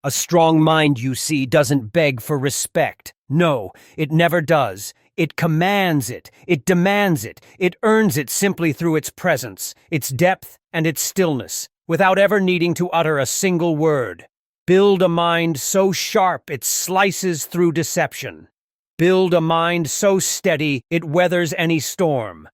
A strong mind, you see, doesn't beg for respect. No, it never does. It commands it. It demands it. It earns it simply through its presence, its depth, and its stillness, without ever needing to utter a single word. Build a mind so sharp it slices through deception. Build a mind so steady it weathers any storm.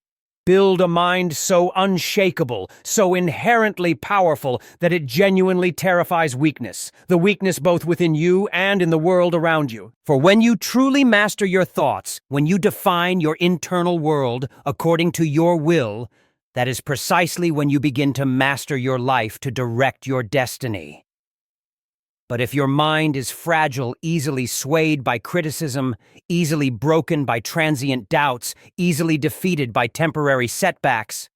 Build a mind so unshakable, so inherently powerful that it genuinely terrifies weakness, the weakness both within you and in the world around you. For when you truly master your thoughts, when you define your internal world according to your will, that is precisely when you begin to master your life to direct your destiny. But if your mind is fragile, easily swayed by criticism, easily broken by transient doubts, easily defeated by temporary setbacks,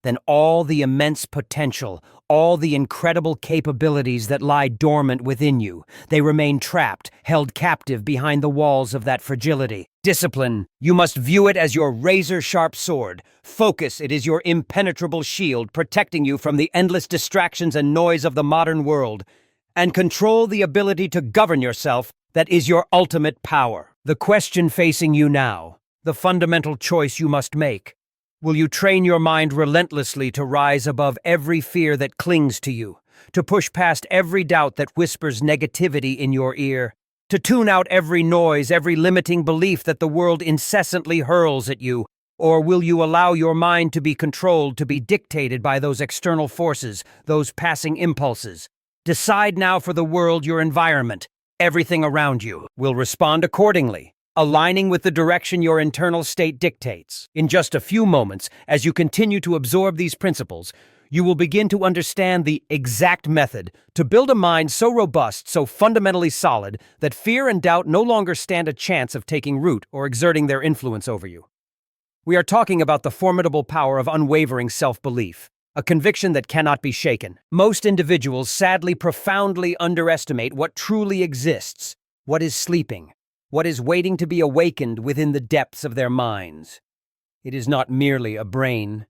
then all the immense potential, all the incredible capabilities that lie dormant within you, they remain trapped, held captive behind the walls of that fragility. Discipline, you must view it as your razor-sharp sword. Focus, it is your impenetrable shield, protecting you from the endless distractions and noise of the modern world. And control the ability to govern yourself, that is your ultimate power. The question facing you now, the fundamental choice you must make. Will you train your mind relentlessly to rise above every fear that clings to you, to push past every doubt that whispers negativity in your ear, to tune out every noise, every limiting belief that the world incessantly hurls at you? Or will you allow your mind to be controlled, to be dictated by those external forces, those passing impulses? Decide now, for the world, your environment, everything around you, will respond accordingly, aligning with the direction your internal state dictates. In just a few moments, as you continue to absorb these principles, you will begin to understand the exact method to build a mind so robust, so fundamentally solid, that fear and doubt no longer stand a chance of taking root or exerting their influence over you. We are talking about the formidable power of unwavering self-belief. A conviction that cannot be shaken. Most individuals sadly profoundly underestimate what truly exists, what is sleeping, what is waiting to be awakened within the depths of their minds. It is not merely a brain.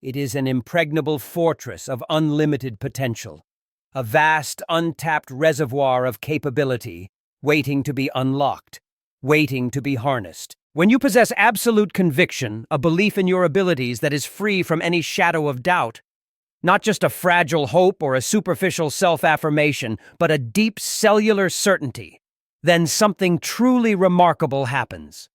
It is an impregnable fortress of unlimited potential, a vast, untapped reservoir of capability, waiting to be unlocked, waiting to be harnessed. When you possess absolute conviction, a belief in your abilities that is free from any shadow of doubt, not just a fragile hope or a superficial self-affirmation, but a deep cellular certainty, then something truly remarkable happens.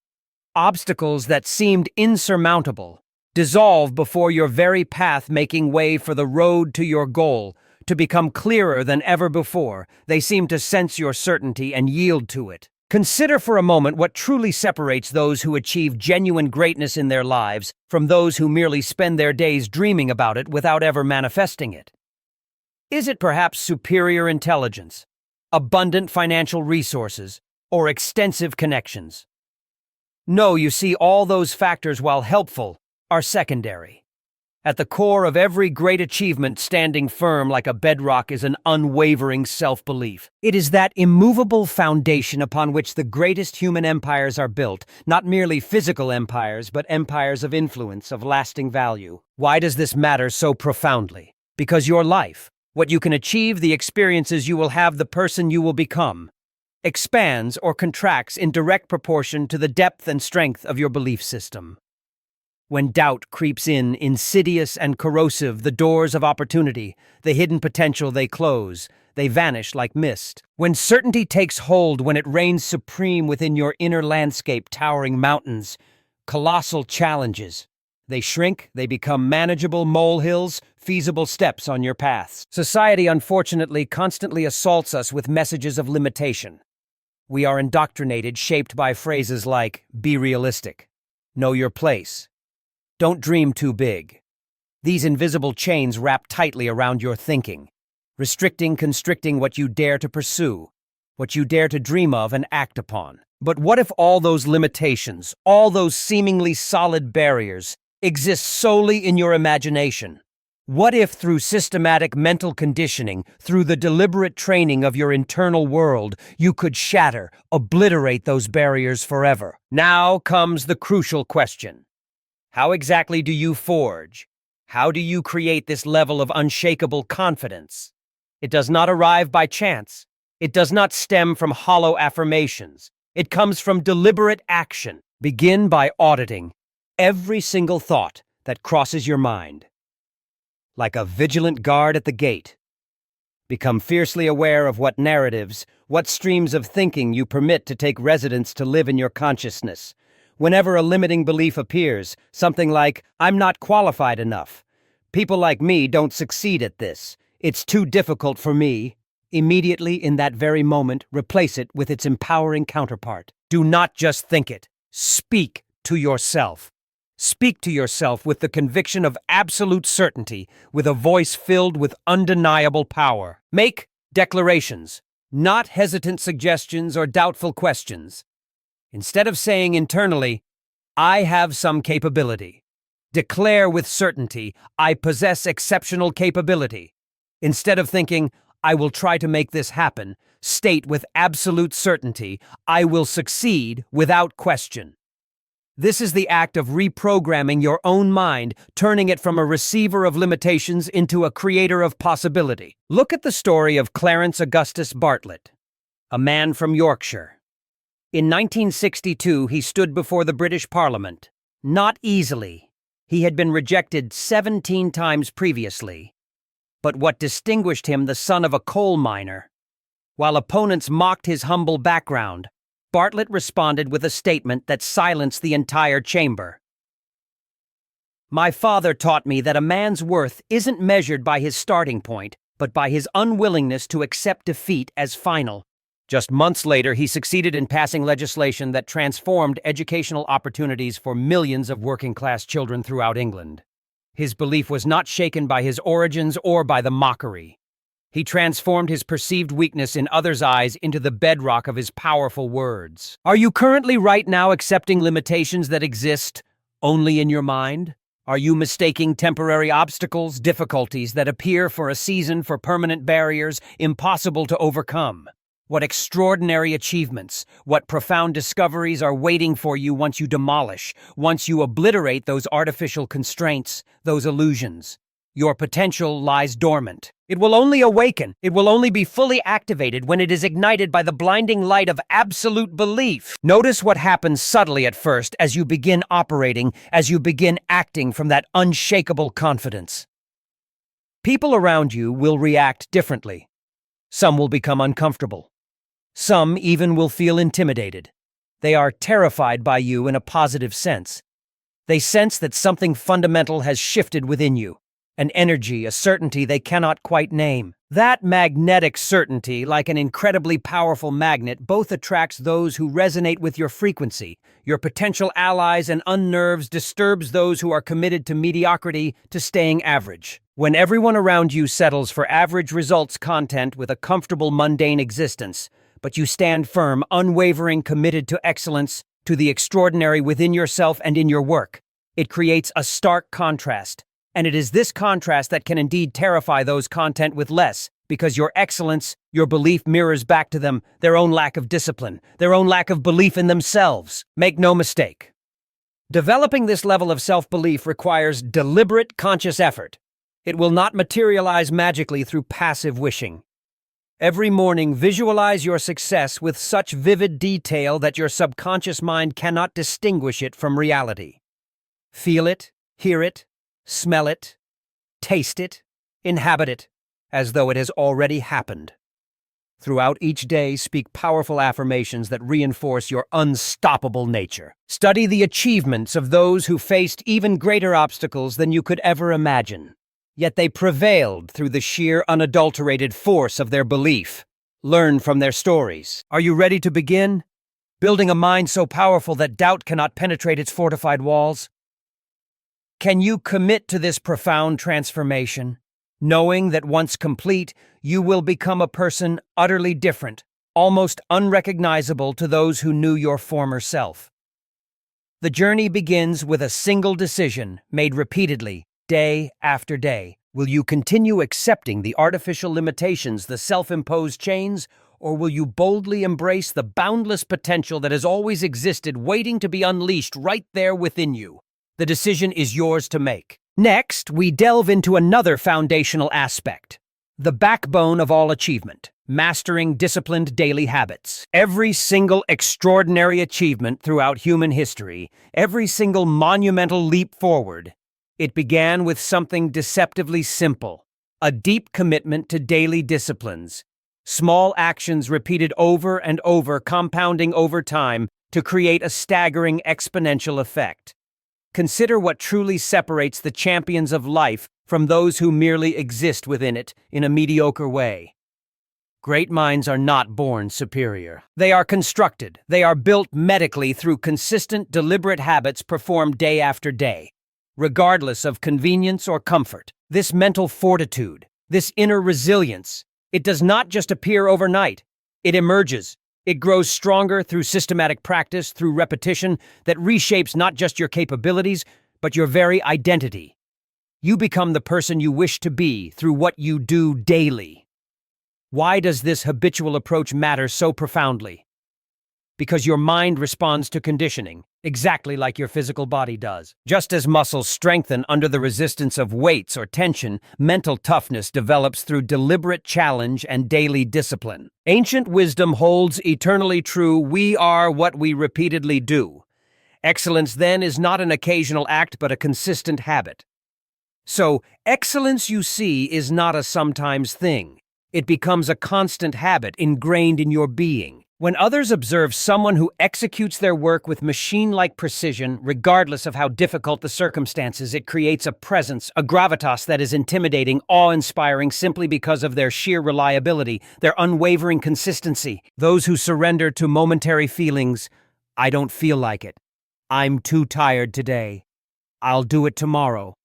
Obstacles that seemed insurmountable dissolve before your very path, making way for the road to your goal to become clearer than ever before. They seem to sense your certainty and yield to it. Consider for a moment what truly separates those who achieve genuine greatness in their lives from those who merely spend their days dreaming about it without ever manifesting it. Is it perhaps superior intelligence, abundant financial resources, or extensive connections? No, you see, all those factors, while helpful, are secondary. At the core of every great achievement, standing firm like a bedrock, is an unwavering self-belief. It is that immovable foundation upon which the greatest human empires are built, not merely physical empires, but empires of influence, of lasting value. Why does this matter so profoundly? Because your life, what you can achieve, the experiences you will have, the person you will become, expands or contracts in direct proportion to the depth and strength of your belief system. When doubt creeps in, insidious and corrosive, the doors of opportunity, the hidden potential, they close. They vanish like mist. When certainty takes hold, when it reigns supreme within your inner landscape, towering mountains, colossal challenges, they shrink, they become manageable molehills, feasible steps on your paths. Society, unfortunately, constantly assaults us with messages of limitation. We are indoctrinated, shaped by phrases like, be realistic, know your place, don't dream too big. These invisible chains wrap tightly around your thinking, restricting, constricting what you dare to pursue, what you dare to dream of and act upon. But what if all those limitations, all those seemingly solid barriers, exist solely in your imagination? What if, through systematic mental conditioning, through the deliberate training of your internal world, you could shatter, obliterate those barriers forever? Now comes the crucial question. How exactly do you forge? How do you create this level of unshakable confidence? It does not arrive by chance. It does not stem from hollow affirmations. It comes from deliberate action. Begin by auditing every single thought that crosses your mind. Like a vigilant guard at the gate. Become fiercely aware of what narratives, what streams of thinking you permit to take residence to live in your consciousness. Whenever a limiting belief appears, something like, "I'm not qualified enough. People like me don't succeed at this. It's too difficult for me." Immediately, in that very moment, replace it with its empowering counterpart. Do not just think it. Speak to yourself. Speak to yourself with the conviction of absolute certainty, with a voice filled with undeniable power. Make declarations, not hesitant suggestions or doubtful questions. Instead of saying internally, "I have some capability," declare with certainty, "I possess exceptional capability." Instead of thinking, "I will try to make this happen," state with absolute certainty, "I will succeed without question." This is the act of reprogramming your own mind, turning it from a receiver of limitations into a creator of possibility. Look at the story of Clarence Augustus Bartlett, a man from Yorkshire. In 1962, he stood before the British Parliament. Not easily. He had been rejected 17 times previously. But what distinguished him the son of a coal miner? While opponents mocked his humble background, Bartlett responded with a statement that silenced the entire chamber. "My father taught me that a man's worth isn't measured by his starting point, but by his unwillingness to accept defeat as final." Just months later, he succeeded in passing legislation that transformed educational opportunities for millions of working-class children throughout England. His belief was not shaken by his origins or by the mockery. He transformed his perceived weakness in others' eyes into the bedrock of his powerful words. Are you currently right now accepting limitations that exist only in your mind? Are you mistaking temporary obstacles, difficulties that appear for a season for permanent barriers impossible to overcome? What extraordinary achievements, what profound discoveries are waiting for you once you demolish, once you obliterate those artificial constraints, those illusions? Your potential lies dormant. It will only awaken. It will only be fully activated when it is ignited by the blinding light of absolute belief. Notice what happens subtly at first as you begin operating, as you begin acting from that unshakable confidence. People around you will react differently. Some will become uncomfortable. Some even will feel intimidated. They are terrified by you in a positive sense. They sense that something fundamental has shifted within you. An energy, a certainty they cannot quite name. That magnetic certainty, like an incredibly powerful magnet, both attracts those who resonate with your frequency, your potential allies, and unnerves, disturbs those who are committed to mediocrity, to staying average. When everyone around you settles for average results content with a comfortable mundane existence, but you stand firm, unwavering, committed to excellence, to the extraordinary within yourself and in your work, it creates a stark contrast. And it is this contrast that can indeed terrify those content with less, because your excellence, your belief mirrors back to them their own lack of discipline, their own lack of belief in themselves. Make no mistake. Developing this level of self-belief requires deliberate, conscious effort. It will not materialize magically through passive wishing. Every morning, visualize your success with such vivid detail that your subconscious mind cannot distinguish it from reality. Feel it, hear it, smell it, taste it, inhabit it, as though it has already happened. Throughout each day, speak powerful affirmations that reinforce your unstoppable nature. Study the achievements of those who faced even greater obstacles than you could ever imagine. Yet they prevailed through the sheer unadulterated force of their belief. Learn from their stories. Are you ready to begin? Building a mind so powerful that doubt cannot penetrate its fortified walls? Can you commit to this profound transformation, knowing that once complete, you will become a person utterly different, almost unrecognizable to those who knew your former self? The journey begins with a single decision made repeatedly, day after day. Will you continue accepting the artificial limitations, the self-imposed chains, or will you boldly embrace the boundless potential that has always existed, waiting to be unleashed right there within you? The decision is yours to make. Next, we delve into another foundational aspect: The backbone of all achievement, mastering disciplined daily habits. Every single extraordinary achievement throughout human history, every single monumental leap forward, it began with something deceptively simple, a deep commitment to daily disciplines. Small actions repeated over and over, compounding over time to create a staggering exponential effect. Consider what truly separates the champions of life from those who merely exist within it in a mediocre way. Great minds are not born superior. They are constructed. They are built medically through consistent, deliberate habits performed day after day, regardless of convenience or comfort. This mental fortitude, this inner resilience, it does not just appear overnight. It emerges. It grows stronger through systematic practice, through repetition that reshapes not just your capabilities, but your very identity. You become the person you wish to be through what you do daily. Why does this habitual approach matter so profoundly? Because your mind responds to conditioning, exactly like your physical body does. Just as muscles strengthen under the resistance of weights or tension, mental toughness develops through deliberate challenge and daily discipline. Ancient wisdom holds eternally true: we are what we repeatedly do. Excellence, then, is not an occasional act but a consistent habit. So, excellence, you see, is not a sometimes thing. It becomes a constant habit ingrained in your being. When others observe someone who executes their work with machine-like precision, regardless of how difficult the circumstances, it creates a presence, a gravitas that is intimidating, awe-inspiring simply because of their sheer reliability, their unwavering consistency. Those who surrender to momentary feelings, I don't feel like it. I'm too tired today. I'll do it tomorrow.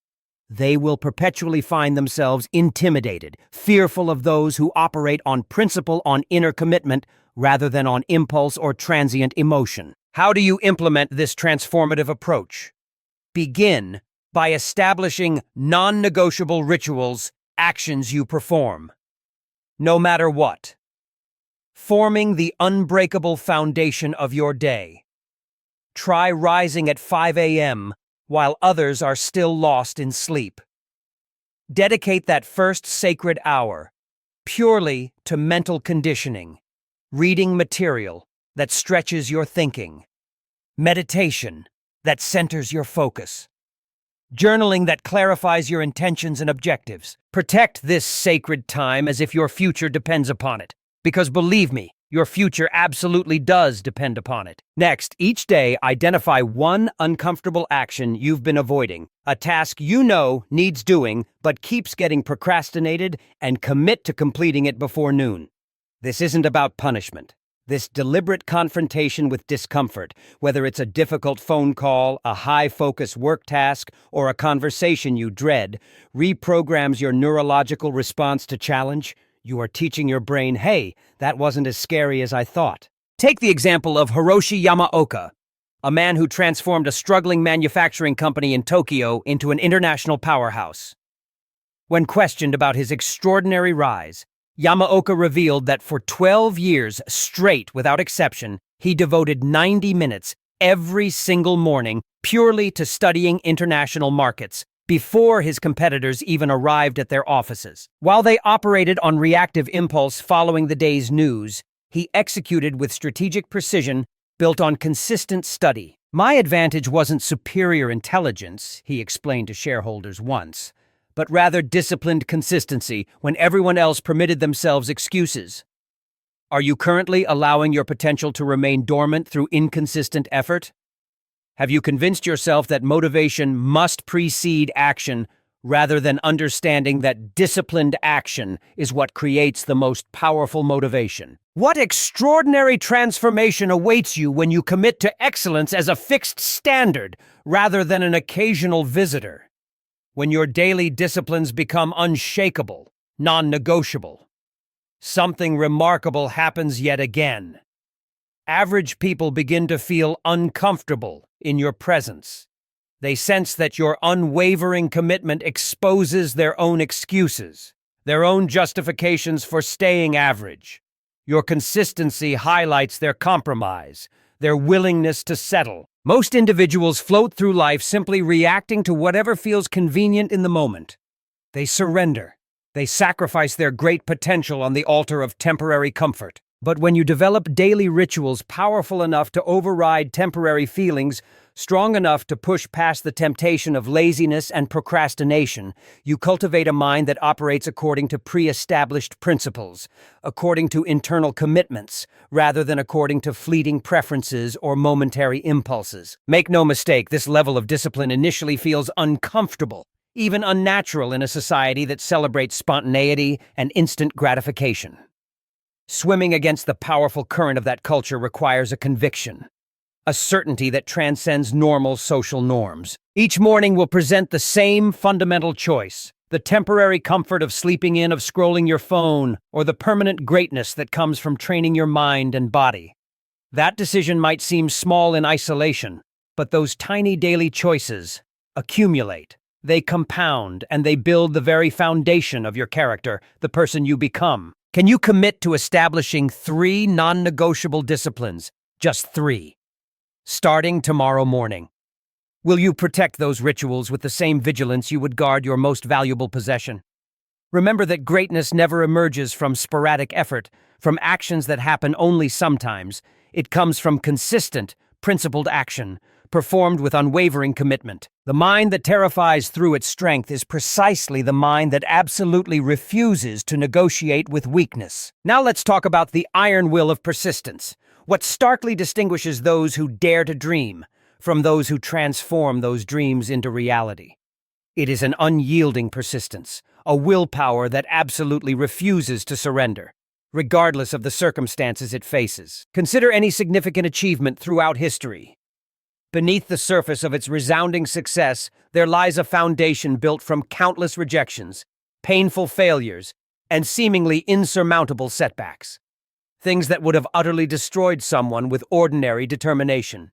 They will perpetually find themselves intimidated, fearful of those who operate on principle, on inner commitment, rather than on impulse or transient emotion. How do you implement this transformative approach? Begin by establishing non-negotiable rituals, actions you perform, no matter what. Forming the unbreakable foundation of your day. Try rising at 5 a.m. while others are still lost in sleep. Dedicate that first sacred hour purely to mental conditioning, reading material that stretches your thinking, meditation that centers your focus, journaling that clarifies your intentions and objectives. Protect this sacred time as if your future depends upon it, because believe me, your future absolutely does depend upon it. Next, each day, identify one uncomfortable action you've been avoiding, a task you know needs doing but keeps getting procrastinated, and commit to completing it before noon. This isn't about punishment. This deliberate confrontation with discomfort, whether it's a difficult phone call, a high-focus work task, or a conversation you dread, reprograms your neurological response to challenge. You are teaching your brain, hey, that wasn't as scary as I thought. Take the example of Hiroshi Yamaoka, a man who transformed a struggling manufacturing company in Tokyo into an international powerhouse. When questioned about his extraordinary rise, Yamaoka revealed that for 12 years straight, without exception, he devoted 90 minutes every single morning purely to studying international markets, before his competitors even arrived at their offices. While they operated on reactive impulse following the day's news, he executed with strategic precision, built on consistent study. My advantage wasn't superior intelligence, he explained to shareholders once, but rather disciplined consistency when everyone else permitted themselves excuses. Are you currently allowing your potential to remain dormant through inconsistent effort? Have you convinced yourself that motivation must precede action rather than understanding that disciplined action is what creates the most powerful motivation? What extraordinary transformation awaits you when you commit to excellence as a fixed standard rather than an occasional visitor? When your daily disciplines become unshakable, non-negotiable, something remarkable happens yet again. Average people begin to feel uncomfortable in your presence. They sense that your unwavering commitment exposes their own excuses, their own justifications for staying average. Your consistency highlights their compromise, their willingness to settle. Most individuals float through life simply reacting to whatever feels convenient in the moment. They surrender. They sacrifice their great potential on the altar of temporary comfort. But when you develop daily rituals powerful enough to override temporary feelings, strong enough to push past the temptation of laziness and procrastination, you cultivate a mind that operates according to pre-established principles, according to internal commitments, rather than according to fleeting preferences or momentary impulses. Make no mistake, this level of discipline initially feels uncomfortable, even unnatural in a society that celebrates spontaneity and instant gratification. Swimming against the powerful current of that culture requires a conviction, a certainty that transcends normal social norms. Each morning will present the same fundamental choice: the temporary comfort of sleeping in, of scrolling your phone, or the permanent greatness that comes from training your mind and body. That decision might seem small in isolation, but those tiny daily choices accumulate. They compound, and they build the very foundation of your character, the person you become. Can you commit to establishing 3 non-negotiable disciplines? Just 3. Starting tomorrow morning. Will you protect those rituals with the same vigilance you would guard your most valuable possession? Remember that greatness never emerges from sporadic effort, from actions that happen only sometimes. It comes from consistent, principled action, performed with unwavering commitment. The mind that terrifies through its strength is precisely the mind that absolutely refuses to negotiate with weakness. Now let's talk about the iron will of persistence. What starkly distinguishes those who dare to dream from those who transform those dreams into reality. It is an unyielding persistence, a willpower that absolutely refuses to surrender, regardless of the circumstances it faces. Consider any significant achievement throughout history. Beneath the surface of its resounding success, there lies a foundation built from countless rejections, painful failures, and seemingly insurmountable setbacks. Things that would have utterly destroyed someone with ordinary determination.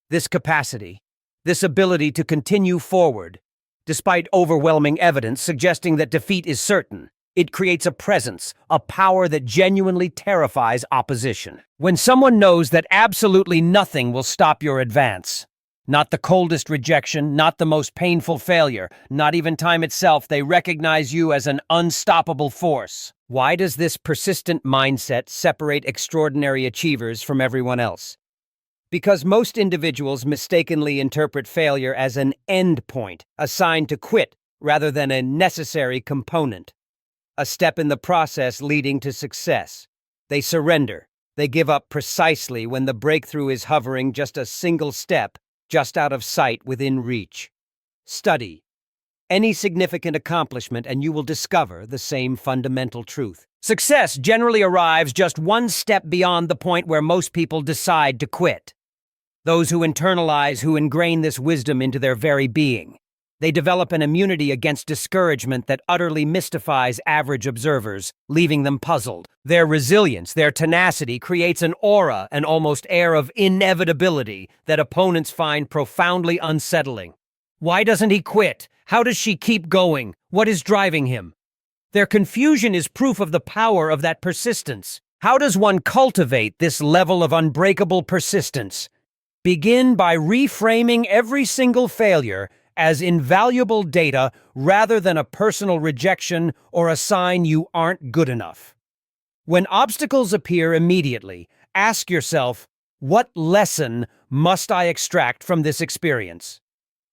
This capacity, this ability to continue forward, despite overwhelming evidence suggesting that defeat is certain, it creates a presence, a power that genuinely terrifies opposition. When someone knows that absolutely nothing will stop your advance, not the coldest rejection, not the most painful failure, not even time itself, they recognize you as an unstoppable force. Why does this persistent mindset separate extraordinary achievers from everyone else? Because most individuals mistakenly interpret failure as an end point, a sign to quit, rather than a necessary component, a step in the process leading to success. They surrender. They give up precisely when the breakthrough is hovering just a single step, just out of sight, within reach. Study any significant accomplishment and you will discover the same fundamental truth. Success generally arrives just one step beyond the point where most people decide to quit. Those who internalize, who ingrain this wisdom into their very being. They develop an immunity against discouragement that utterly mystifies average observers, leaving them puzzled. Their resilience, their tenacity creates an aura, an almost air of inevitability that opponents find profoundly unsettling. Why doesn't he quit? How does she keep going? What is driving him? Their confusion is proof of the power of that persistence. How does one cultivate this level of unbreakable persistence? Begin by reframing every single failure as invaluable data rather than a personal rejection or a sign you aren't good enough. When obstacles appear immediately, ask yourself, what lesson must I extract from this experience?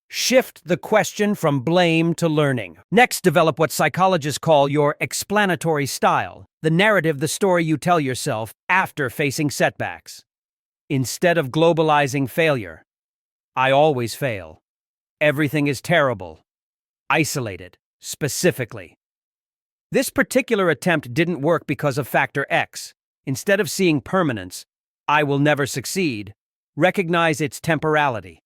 Shift the question from blame to learning. Next, develop what psychologists call your explanatory style, the narrative, the story you tell yourself after facing setbacks. Instead of globalizing failure, I always fail. Everything is terrible. Isolate it, specifically. This particular attempt didn't work because of factor X. Instead of seeing permanence, I will never succeed, recognize its temporality.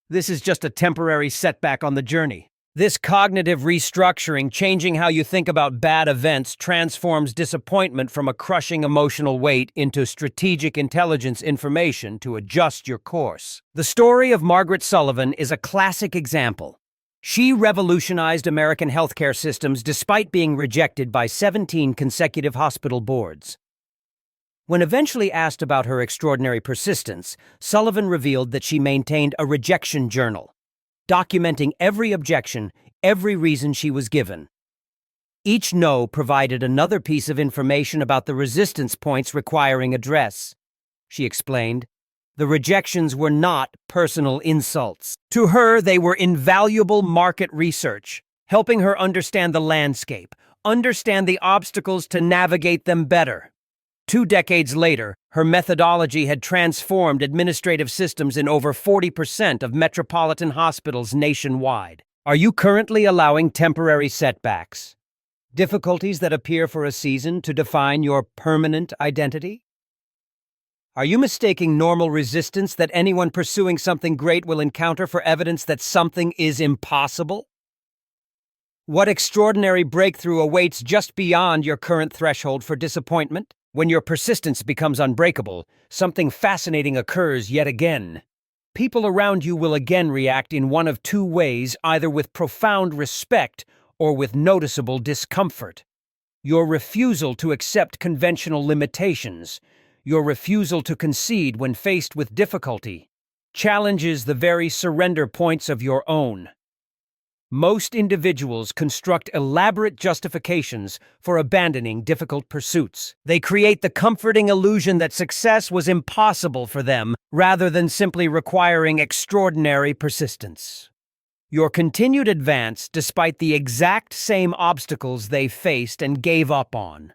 This is just a temporary setback on the journey. This cognitive restructuring, changing how you think about bad events, transforms disappointment from a crushing emotional weight into strategic intelligence information to adjust your course. The story of Margaret Sullivan is a classic example. She revolutionized American healthcare systems despite being rejected by 17 consecutive hospital boards. When eventually asked about her extraordinary persistence, Sullivan revealed that she maintained a rejection journal, documenting every objection, every reason she was given. Each no provided another piece of information about the resistance points requiring address. She explained, the rejections were not personal insults. To her, they were invaluable market research, helping her understand the landscape, understand the obstacles to navigate them better. 2 decades later, her methodology had transformed administrative systems in over 40% of metropolitan hospitals nationwide. Are you currently allowing temporary setbacks, difficulties that appear for a season, to define your permanent identity? Are you mistaking normal resistance that anyone pursuing something great will encounter for evidence that something is impossible? What extraordinary breakthrough awaits just beyond your current threshold for disappointment? When your persistence becomes unbreakable, something fascinating occurs yet again. People around you will again react in one of 2 ways, either with profound respect or with noticeable discomfort. Your refusal to accept conventional limitations, your refusal to concede when faced with difficulty, challenges the very surrender points of your own. Most individuals construct elaborate justifications for abandoning difficult pursuits. They create the comforting illusion that success was impossible for them, rather than simply requiring extraordinary persistence. Your continued advance, despite the exact same obstacles they faced and gave up on,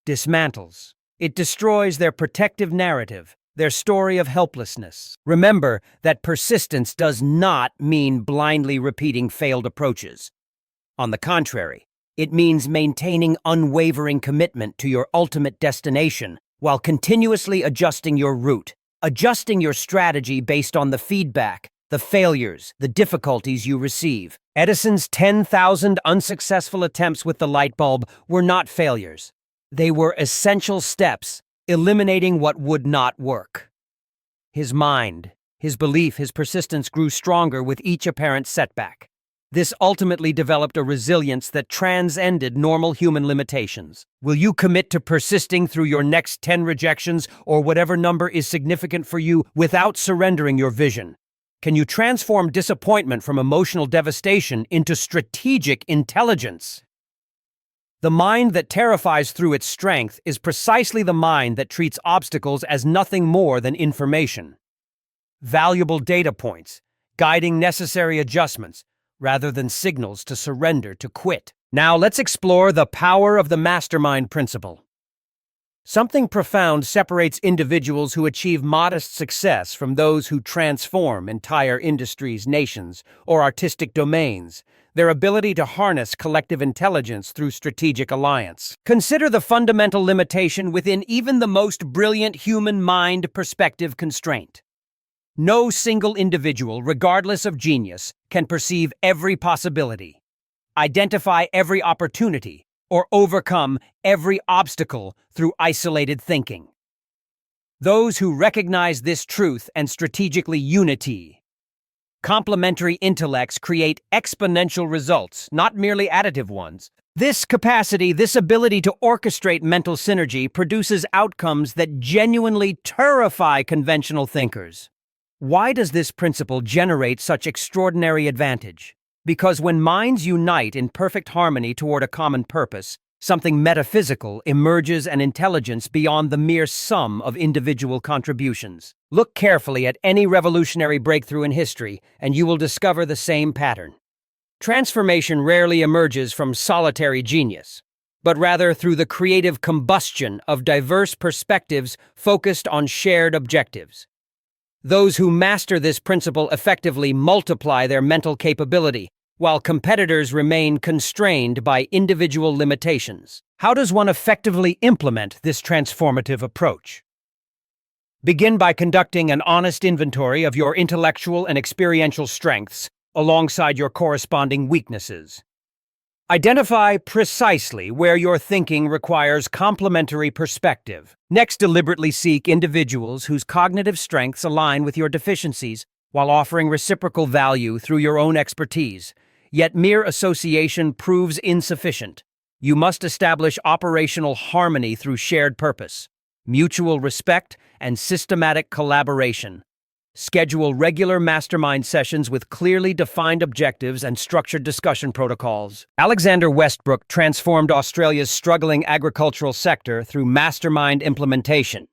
dismantles. It destroys their protective narrative, their story of helplessness. Remember that persistence does not mean blindly repeating failed approaches. On the contrary, it means maintaining unwavering commitment to your ultimate destination while continuously adjusting your route, adjusting your strategy based on the feedback, the failures, the difficulties you receive. Edison's 10,000 unsuccessful attempts with the light bulb were not failures. They were essential steps, eliminating what would not work. His mind, his belief, his persistence grew stronger with each apparent setback. This ultimately developed a resilience that transcended normal human limitations. Will you commit to persisting through your next 10 rejections or whatever number is significant for you without surrendering your vision? Can you transform disappointment from emotional devastation into strategic intelligence? The mind that terrifies through its strength is precisely the mind that treats obstacles as nothing more than information, valuable data points, guiding necessary adjustments, rather than signals to surrender, to quit. Now let's explore the power of the mastermind principle. Something profound separates individuals who achieve modest success from those who transform entire industries, nations, or artistic domains: their ability to harness collective intelligence through strategic alliance. Consider the fundamental limitation within even the most brilliant human mind: perspective constraint. No single individual, regardless of genius, can perceive every possibility, identify every opportunity, or overcome every obstacle through isolated thinking. Those who recognize this truth and strategically unity, complementary intellects create exponential results, not merely additive ones. This capacity, this ability to orchestrate mental synergy, produces outcomes that genuinely terrify conventional thinkers. Why does this principle generate such extraordinary advantage? Because when minds unite in perfect harmony toward a common purpose, something metaphysical emerges, an intelligence beyond the mere sum of individual contributions. Look carefully at any revolutionary breakthrough in history, and you will discover the same pattern. Transformation rarely emerges from solitary genius, but rather through the creative combustion of diverse perspectives focused on shared objectives. Those who master this principle effectively multiply their mental capability, while competitors remain constrained by individual limitations. How does one effectively implement this transformative approach? Begin by conducting an honest inventory of your intellectual and experiential strengths alongside your corresponding weaknesses. Identify precisely where your thinking requires complementary perspective. Next, deliberately seek individuals whose cognitive strengths align with your deficiencies while offering reciprocal value through your own expertise. Yet mere association proves insufficient. You must establish operational harmony through shared purpose, mutual respect, and systematic collaboration. Schedule regular mastermind sessions with clearly defined objectives and structured discussion protocols. Alexander Westbrook transformed Australia's struggling agricultural sector through mastermind implementation.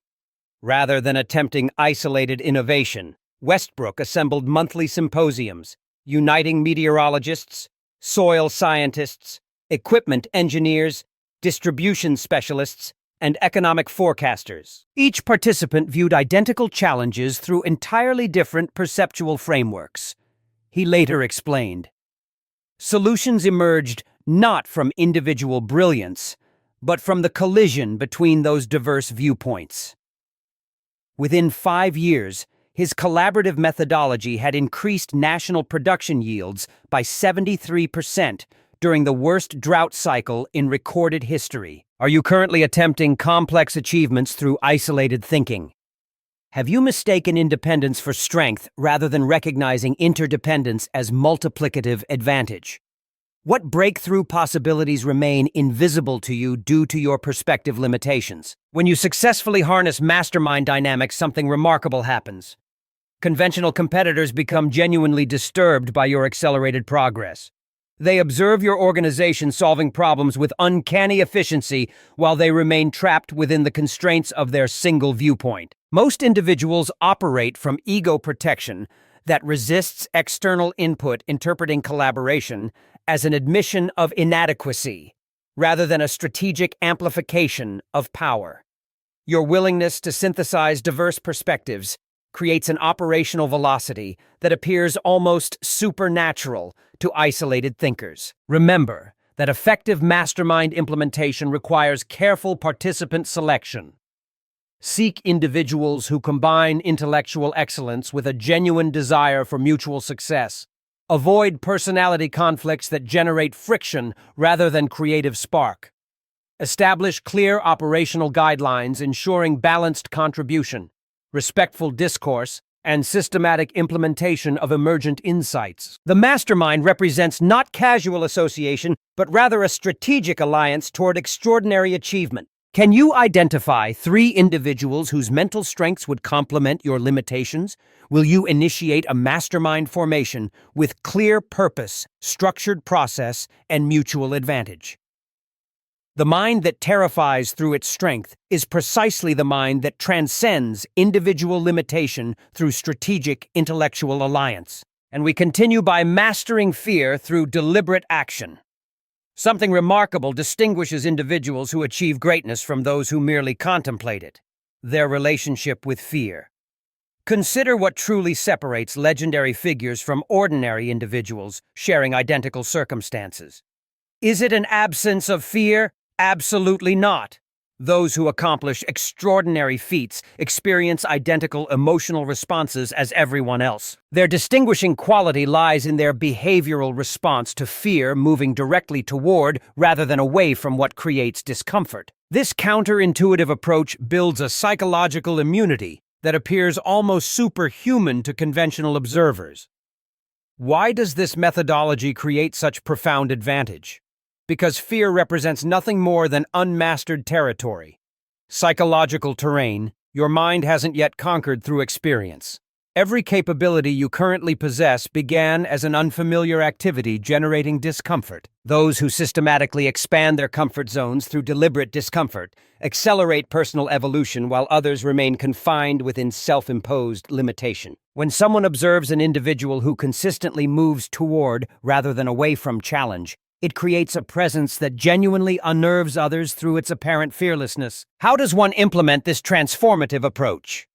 Rather than attempting isolated innovation, Westbrook assembled monthly symposiums, uniting meteorologists, soil scientists, equipment engineers, distribution specialists, and economic forecasters. Each participant viewed identical challenges through entirely different perceptual frameworks. He later explained, "Solutions emerged not from individual brilliance, but from the collision between those diverse viewpoints." Within 5 years, his collaborative methodology had increased national production yields by 73% during the worst drought cycle in recorded history. Are you currently attempting complex achievements through isolated thinking? Have you mistaken independence for strength rather than recognizing interdependence as multiplicative advantage? What breakthrough possibilities remain invisible to you due to your perspective limitations? When you successfully harness mastermind dynamics, something remarkable happens. Conventional competitors become genuinely disturbed by your accelerated progress. They observe your organization solving problems with uncanny efficiency while they remain trapped within the constraints of their single viewpoint. Most individuals operate from ego protection that resists external input, interpreting collaboration as an admission of inadequacy rather than a strategic amplification of power. Your willingness to synthesize diverse perspectives creates an operational velocity that appears almost supernatural to isolated thinkers. Remember that effective mastermind implementation requires careful participant selection. Seek individuals who combine intellectual excellence with a genuine desire for mutual success. Avoid personality conflicts that generate friction rather than creative spark. Establish clear operational guidelines ensuring balanced contribution, respectful discourse, and systematic implementation of emergent insights. The mastermind represents not casual association, but rather a strategic alliance toward extraordinary achievement. Can you identify 3 individuals whose mental strengths would complement your limitations? Will you initiate a mastermind formation with clear purpose, structured process, and mutual advantage? The mind that terrifies through its strength is precisely the mind that transcends individual limitation through strategic intellectual alliance. And we continue by mastering fear through deliberate action. Something remarkable distinguishes individuals who achieve greatness from those who merely contemplate it: their relationship with fear. Consider what truly separates legendary figures from ordinary individuals sharing identical circumstances. Is it an absence of fear? Absolutely not. Those who accomplish extraordinary feats experience identical emotional responses as everyone else. Their distinguishing quality lies in their behavioral response to fear, moving directly toward rather than away from what creates discomfort. This counterintuitive approach builds a psychological immunity that appears almost superhuman to conventional observers. Why does this methodology create such profound advantage? Because fear represents nothing more than unmastered territory, psychological terrain your mind hasn't yet conquered through experience. Every capability you currently possess began as an unfamiliar activity generating discomfort. Those who systematically expand their comfort zones through deliberate discomfort accelerate personal evolution, while others remain confined within self-imposed limitation. When someone observes an individual who consistently moves toward rather than away from challenge, it creates a presence that genuinely unnerves others through its apparent fearlessness. How does one implement this transformative approach?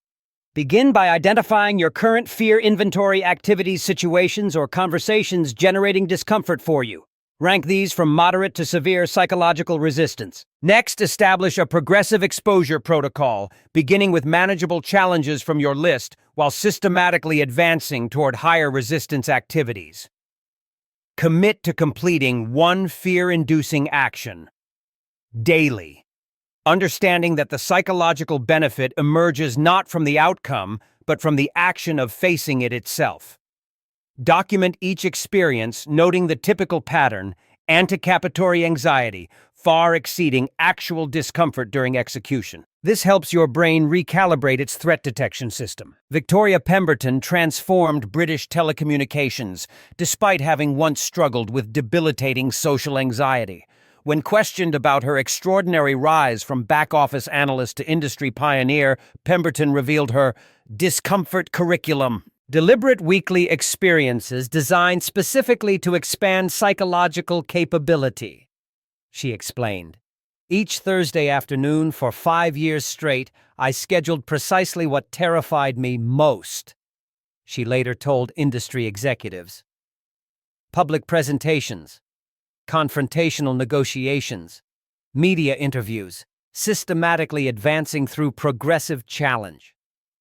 Begin by identifying your current fear inventory: activities, situations, or conversations generating discomfort for you. Rank these from moderate to severe psychological resistance. Next, establish a progressive exposure protocol, beginning with manageable challenges from your list while systematically advancing toward higher resistance activities. Commit to completing one fear-inducing action daily, understanding that the psychological benefit emerges not from the outcome, but from the action of facing it itself. Document each experience, noting the typical pattern: anticipatory anxiety, far exceeding actual discomfort during execution. This helps your brain recalibrate its threat detection system. Victoria Pemberton transformed British telecommunications, despite having once struggled with debilitating social anxiety. When questioned about her extraordinary rise from back-office analyst to industry pioneer, Pemberton revealed her discomfort curriculum. Deliberate weekly experiences designed specifically to expand psychological capability, she explained. Each Thursday afternoon for 5 years straight, I scheduled precisely what terrified me most, she later told industry executives. Public presentations, confrontational negotiations, media interviews, systematically advancing through progressive challenge.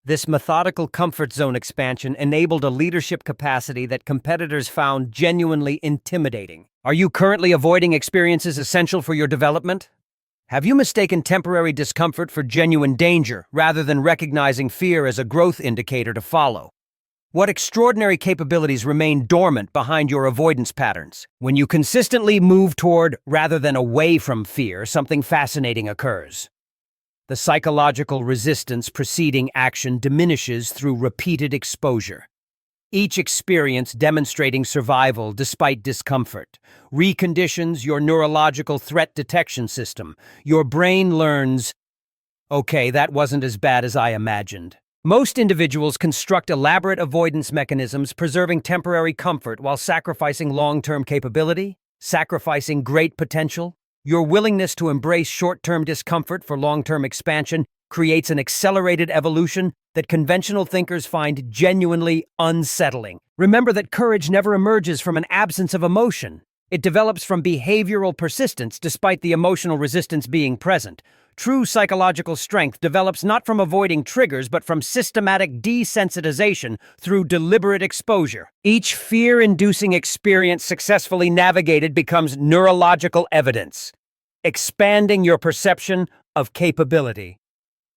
This methodical comfort zone expansion enabled a leadership capacity that competitors found genuinely intimidating. Are you currently avoiding experiences essential for your development? Have you mistaken temporary discomfort for genuine danger rather than recognizing fear as a growth indicator to follow? What extraordinary capabilities remain dormant behind your avoidance patterns? When you consistently move toward rather than away from fear, something fascinating occurs. The psychological resistance preceding action diminishes through repeated exposure. Each experience demonstrating survival despite discomfort reconditions your neurological threat detection system. Your brain learns, okay, that wasn't as bad as I imagined. Most individuals construct elaborate avoidance mechanisms, preserving temporary comfort while sacrificing long-term capability, sacrificing great potential. Your willingness to embrace short-term discomfort for long-term expansion creates an accelerated evolution that conventional thinkers find genuinely unsettling. Remember that courage never emerges from an absence of emotion. It develops from behavioral persistence despite the emotional resistance being present. True psychological strength develops not from avoiding triggers but from systematic desensitization through deliberate exposure. Each fear-inducing experience successfully navigated becomes neurological evidence, expanding your perception of capability.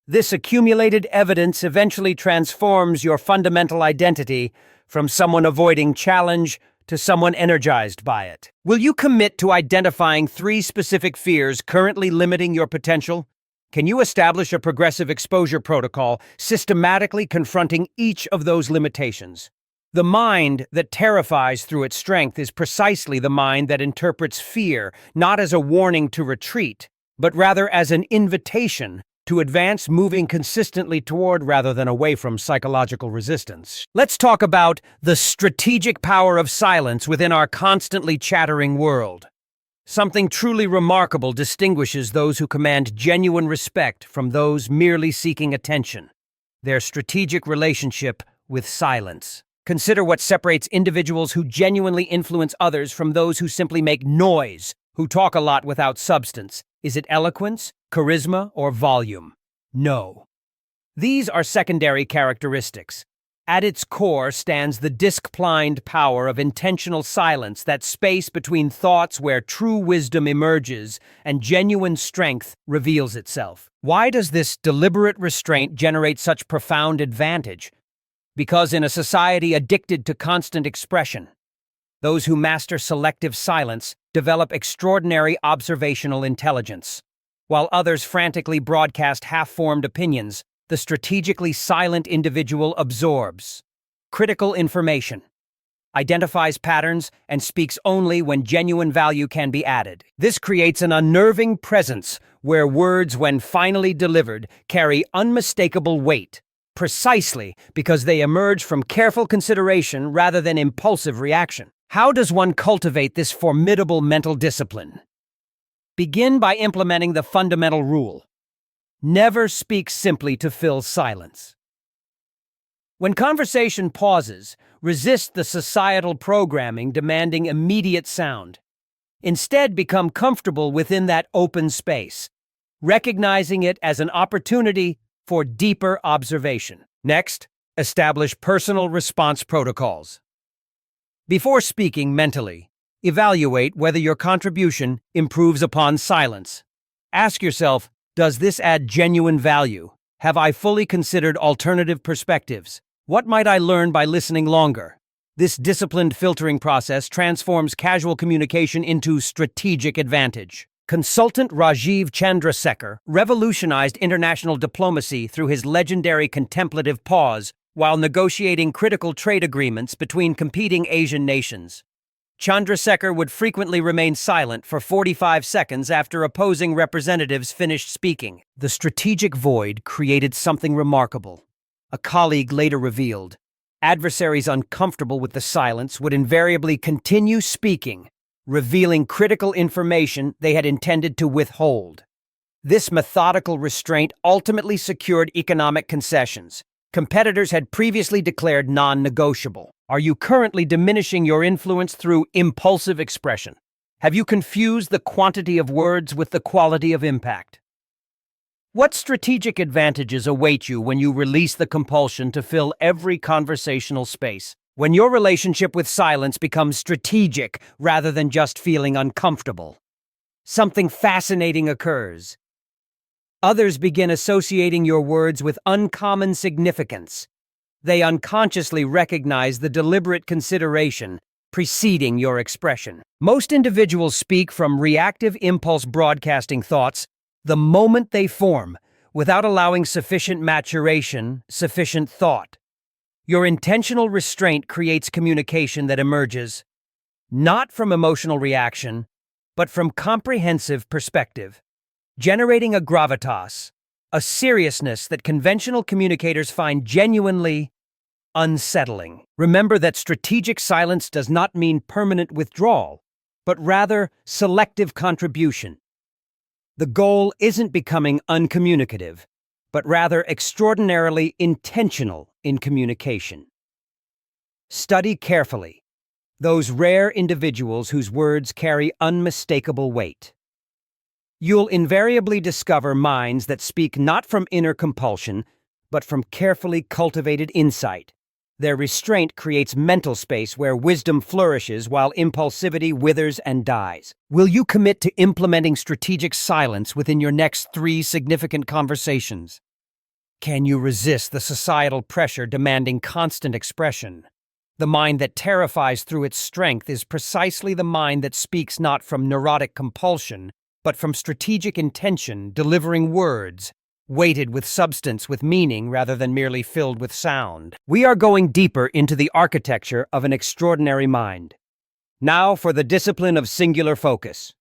This accumulated evidence eventually transforms your fundamental identity from someone avoiding challenge to someone energized by it. Will you commit to identifying 3 specific fears currently limiting your potential? Can you establish a progressive exposure protocol, systematically confronting each of those limitations? The mind that terrifies through its strength is precisely the mind that interprets fear not as a warning to retreat, but rather as an invitation to advance, moving consistently toward rather than away from psychological resistance. Let's talk about the strategic power of silence within our constantly chattering world. Something truly remarkable distinguishes those who command genuine respect from those merely seeking attention: their strategic relationship with silence. Consider what separates individuals who genuinely influence others from those who simply make noise, who talk a lot without substance. Is it eloquence, charisma, or volume? No. These are secondary characteristics. At its core stands the disc-plined power of intentional silence, that space between thoughts where true wisdom emerges and genuine strength reveals itself. Why does this deliberate restraint generate such profound advantage? Because in a society addicted to constant expression, those who master selective silence develop extraordinary observational intelligence. While others frantically broadcast half-formed opinions, the strategically silent individual absorbs critical information, identifies patterns, and speaks only when genuine value can be added. This creates an unnerving presence where words, when finally delivered, carry unmistakable weight, precisely because they emerge from careful consideration rather than impulsive reaction. How does one cultivate this formidable mental discipline? Begin by implementing the fundamental rule: never speak simply to fill silence. When conversation pauses, resist the societal programming demanding immediate sound. Instead, become comfortable within that open space, recognizing it as an opportunity for deeper observation. Next, establish personal response protocols. Before speaking mentally, evaluate whether your contribution improves upon silence. Ask yourself, does this add genuine value? Have I fully considered alternative perspectives? What might I learn by listening longer? This disciplined filtering process transforms casual communication into strategic advantage. Consultant Rajiv Chandrasekhar revolutionized international diplomacy through his legendary contemplative pause while negotiating critical trade agreements between competing Asian nations. Chandrasekhar would frequently remain silent for 45 seconds after opposing representatives finished speaking. The strategic void created something remarkable. A colleague later revealed, adversaries uncomfortable with the silence would invariably continue speaking, revealing critical information they had intended to withhold. This methodical restraint ultimately secured economic concessions competitors had previously declared non-negotiable. Are you currently diminishing your influence through impulsive expression? Have you confused the quantity of words with the quality of impact? What strategic advantages await you when you release the compulsion to fill every conversational space? When your relationship with silence becomes strategic rather than just feeling uncomfortable, something fascinating occurs. Others begin associating your words with uncommon significance. They unconsciously recognize the deliberate consideration preceding your expression. Most individuals speak from reactive impulse broadcasting thoughts the moment they form, without allowing sufficient maturation, sufficient thought. Your intentional restraint creates communication that emerges not from emotional reaction, but from comprehensive perspective, generating a gravitas, a seriousness that conventional communicators find genuinely unsettling. Remember that strategic silence does not mean permanent withdrawal, but rather selective contribution. The goal isn't becoming uncommunicative, but rather extraordinarily intentional in communication. Study carefully those rare individuals whose words carry unmistakable weight. You'll invariably discover minds that speak not from inner compulsion, but from carefully cultivated insight. Their restraint creates mental space where wisdom flourishes while impulsivity withers and dies. Will you commit to implementing strategic silence within your next 3 significant conversations? Can you resist the societal pressure demanding constant expression? The mind that terrifies through its strength is precisely the mind that speaks not from neurotic compulsion, but from strategic intention, delivering words, weighted with substance, with meaning, rather than merely filled with sound. We are going deeper into the architecture of an extraordinary mind. Now for the discipline of singular focus.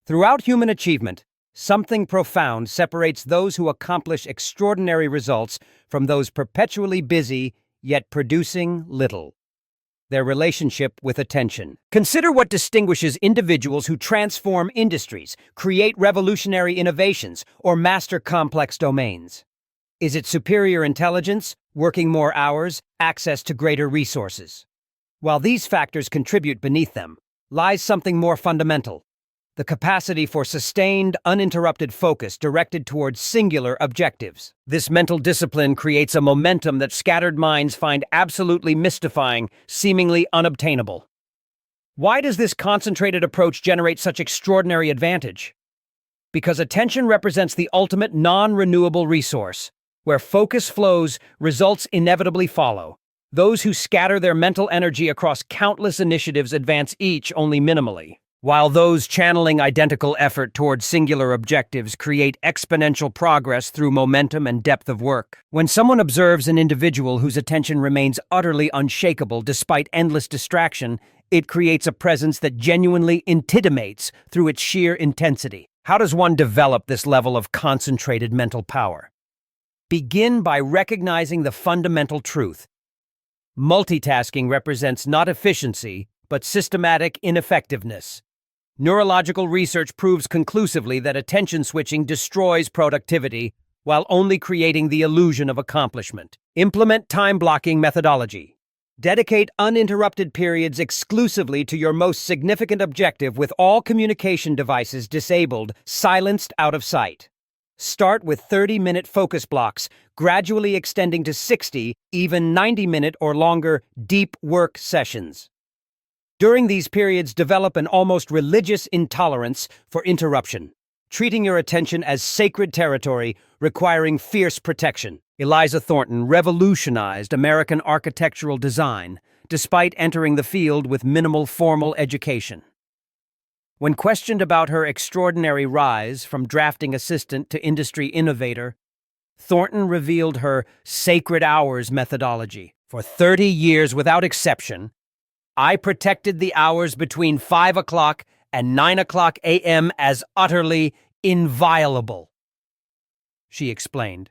Throughout human achievement, something profound separates those who accomplish extraordinary results from those perpetually busy, yet producing little. Their relationship with attention. Consider what distinguishes individuals who transform industries, create revolutionary innovations, or master complex domains. Is it superior intelligence, working more hours, access to greater resources? While these factors contribute beneath them, lies something more fundamental: the capacity for sustained, uninterrupted focus directed towards singular objectives. This mental discipline creates a momentum that scattered minds find absolutely mystifying, seemingly unobtainable. Why does this concentrated approach generate such extraordinary advantage? Because attention represents the ultimate non-renewable resource. Where focus flows, results inevitably follow. Those who scatter their mental energy across countless initiatives advance each only minimally, while those channeling identical effort toward singular objectives create exponential progress through momentum and depth of work. When someone observes an individual whose attention remains utterly unshakable despite endless distraction, it creates a presence that genuinely intimidates through its sheer intensity. How does one develop this level of concentrated mental power? Begin by recognizing the fundamental truth. Multitasking represents not efficiency, but systematic ineffectiveness. Neurological research proves conclusively that attention switching destroys productivity while only creating the illusion of accomplishment. Implement time-blocking methodology. Dedicate uninterrupted periods exclusively to your most significant objective with all communication devices disabled, silenced out of sight. Start with 30-minute focus blocks, gradually extending to 60, even 90-minute or longer deep work sessions. During these periods, develop an almost religious intolerance for interruption, treating your attention as sacred territory requiring fierce protection. Eliza Thornton revolutionized American architectural design, despite entering the field with minimal formal education. When questioned about her extraordinary rise from drafting assistant to industry innovator, Thornton revealed her sacred hours methodology. For 30 years without exception, I protected the hours between 5 o'clock and 9 o'clock a.m. as utterly inviolable, she explained.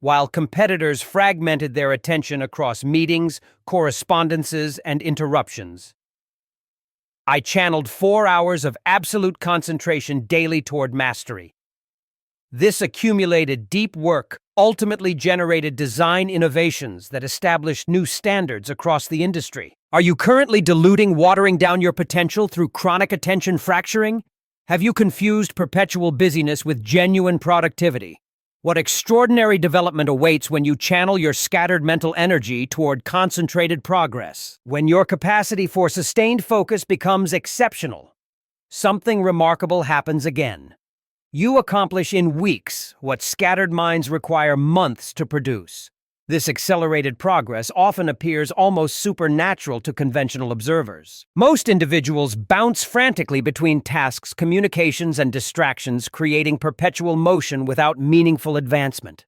While competitors fragmented their attention across meetings, correspondences, and interruptions, I channeled 4 hours of absolute concentration daily toward mastery. This accumulated deep work ultimately generated design innovations that established new standards across the industry. Are you currently diluting, watering down your potential through chronic attention fracturing? Have you confused perpetual busyness with genuine productivity? What extraordinary development awaits when you channel your scattered mental energy toward concentrated progress? When your capacity for sustained focus becomes exceptional, something remarkable happens again. You accomplish in weeks what scattered minds require months to produce. This accelerated progress often appears almost supernatural to conventional observers. Most individuals bounce frantically between tasks, communications, and distractions, creating perpetual motion without meaningful advancement.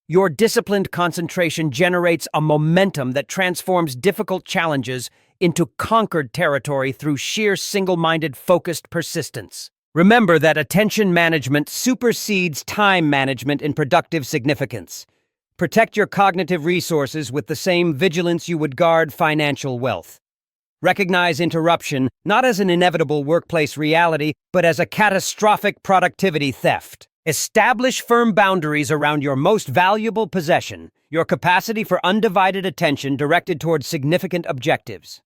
Your disciplined concentration generates a momentum that transforms difficult challenges into conquered territory through sheer single-minded, focused persistence. Remember that attention management supersedes time management in productive significance. Protect your cognitive resources with the same vigilance you would guard financial wealth. Recognize interruption not as an inevitable workplace reality, but as a catastrophic productivity theft. Establish firm boundaries around your most valuable possession, your capacity for undivided attention directed toward significant objectives.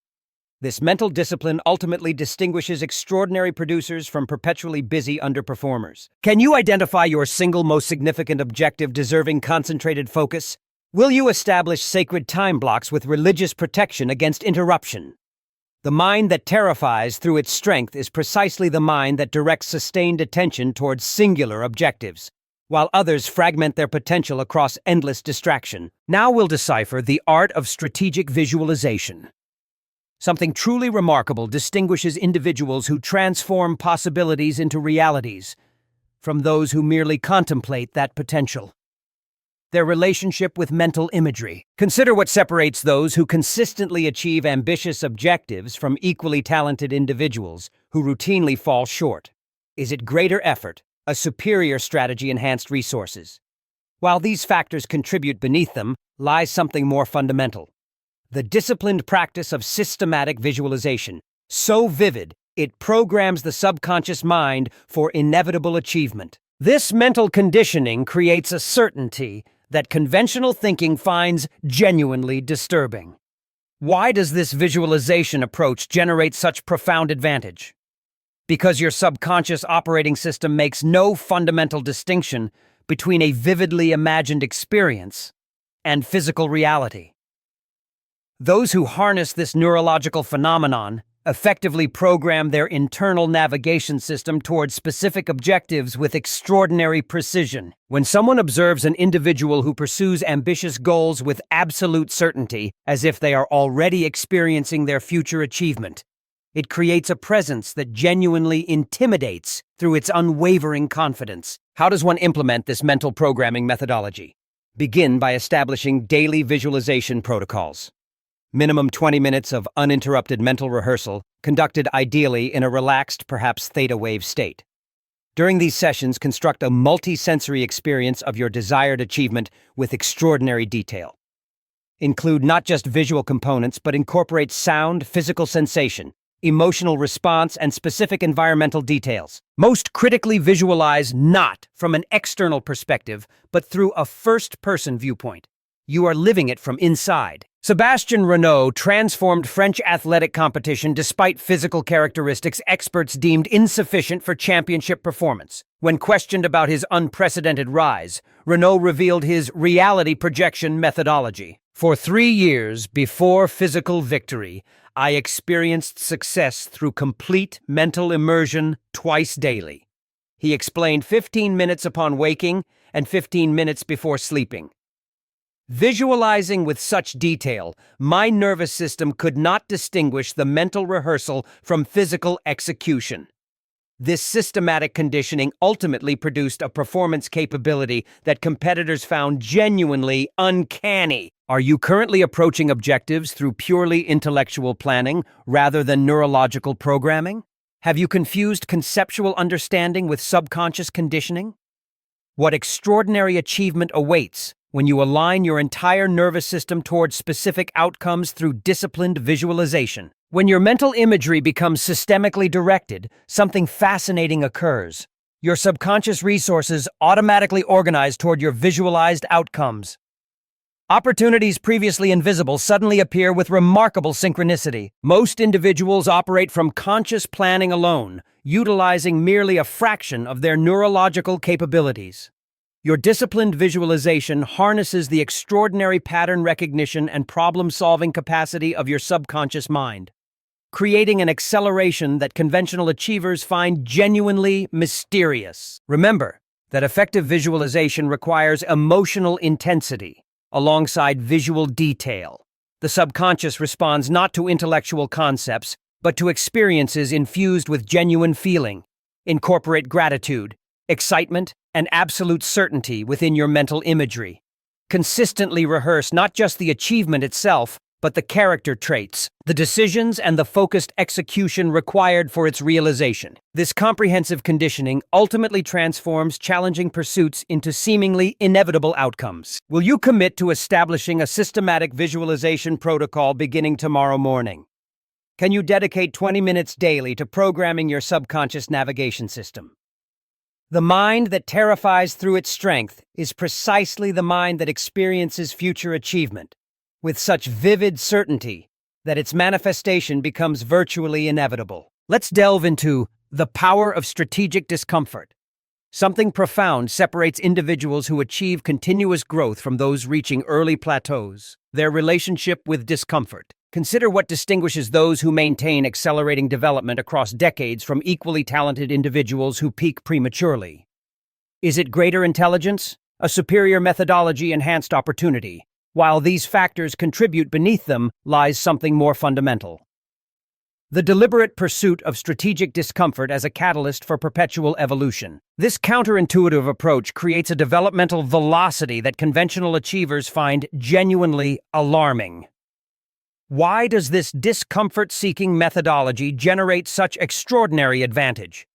This mental discipline ultimately distinguishes extraordinary producers from perpetually busy underperformers. Can you identify your single most significant objective deserving concentrated focus? Will you establish sacred time blocks with religious protection against interruption? The mind that terrifies through its strength is precisely the mind that directs sustained attention towards singular objectives, while others fragment their potential across endless distraction. Now we'll decipher the art of strategic visualization. Something truly remarkable distinguishes individuals who transform possibilities into realities from those who merely contemplate that potential. Their relationship with mental imagery. Consider what separates those who consistently achieve ambitious objectives from equally talented individuals who routinely fall short. Is it greater effort, a superior strategy, enhanced resources? While these factors contribute, beneath them lies something more fundamental. The disciplined practice of systematic visualization, so vivid, it programs the subconscious mind for inevitable achievement. This mental conditioning creates a certainty that conventional thinking finds genuinely disturbing. Why does this visualization approach generate such profound advantage? Because your subconscious operating system makes no fundamental distinction between a vividly imagined experience and physical reality. Those who harness this neurological phenomenon effectively program their internal navigation system towards specific objectives with extraordinary precision. When someone observes an individual who pursues ambitious goals with absolute certainty, as if they are already experiencing their future achievement, it creates a presence that genuinely intimidates through its unwavering confidence. How does one implement this mental programming methodology? Begin by establishing daily visualization protocols. Minimum 20 minutes of uninterrupted mental rehearsal, conducted ideally in a relaxed, perhaps theta wave state. During these sessions, construct a multi-sensory experience of your desired achievement with extraordinary detail. Include not just visual components, but incorporate sound, physical sensation, emotional response, and specific environmental details. Most critically, visualize not from an external perspective, but through a first-person viewpoint. You are living it from inside. Sébastien Renaud transformed French athletic competition despite physical characteristics experts deemed insufficient for championship performance. When questioned about his unprecedented rise, Renaud revealed his reality projection methodology. For 3 years before physical victory, I experienced success through complete mental immersion twice daily. He explained 15 minutes upon waking and 15 minutes before sleeping. Visualizing with such detail, my nervous system could not distinguish the mental rehearsal from physical execution. This systematic conditioning ultimately produced a performance capability that competitors found genuinely uncanny. Are you currently approaching objectives through purely intellectual planning rather than neurological programming? Have you confused conceptual understanding with subconscious conditioning? What extraordinary achievement awaits when you align your entire nervous system towards specific outcomes through disciplined visualization. When your mental imagery becomes systemically directed, something fascinating occurs. Your subconscious resources automatically organize toward your visualized outcomes. Opportunities previously invisible suddenly appear with remarkable synchronicity. Most individuals operate from conscious planning alone, utilizing merely a fraction of their neurological capabilities. Your disciplined visualization harnesses the extraordinary pattern recognition and problem-solving capacity of your subconscious mind, creating an acceleration that conventional achievers find genuinely mysterious. Remember that effective visualization requires emotional intensity alongside visual detail. The subconscious responds not to intellectual concepts, but to experiences infused with genuine feeling. Incorporate gratitude, excitement, and absolute certainty within your mental imagery. Consistently rehearse not just the achievement itself, but the character traits, the decisions, and the focused execution required for its realization. This comprehensive conditioning ultimately transforms challenging pursuits into seemingly inevitable outcomes. Will you commit to establishing a systematic visualization protocol beginning tomorrow morning? Can you dedicate 20 minutes daily to programming your subconscious navigation system? The mind that terrifies through its strength is precisely the mind that experiences future achievement with such vivid certainty that its manifestation becomes virtually inevitable. Let's delve into the power of strategic discomfort. Something profound separates individuals who achieve continuous growth from those reaching early plateaus: their relationship with discomfort. Consider what distinguishes those who maintain accelerating development across decades from equally talented individuals who peak prematurely. Is it greater intelligence? A superior methodology? Enhanced opportunity? While these factors contribute, beneath them lies something more fundamental: the deliberate pursuit of strategic discomfort as a catalyst for perpetual evolution. This counterintuitive approach creates a developmental velocity that conventional achievers find genuinely alarming. Why does this discomfort-seeking methodology generate such extraordinary advantage?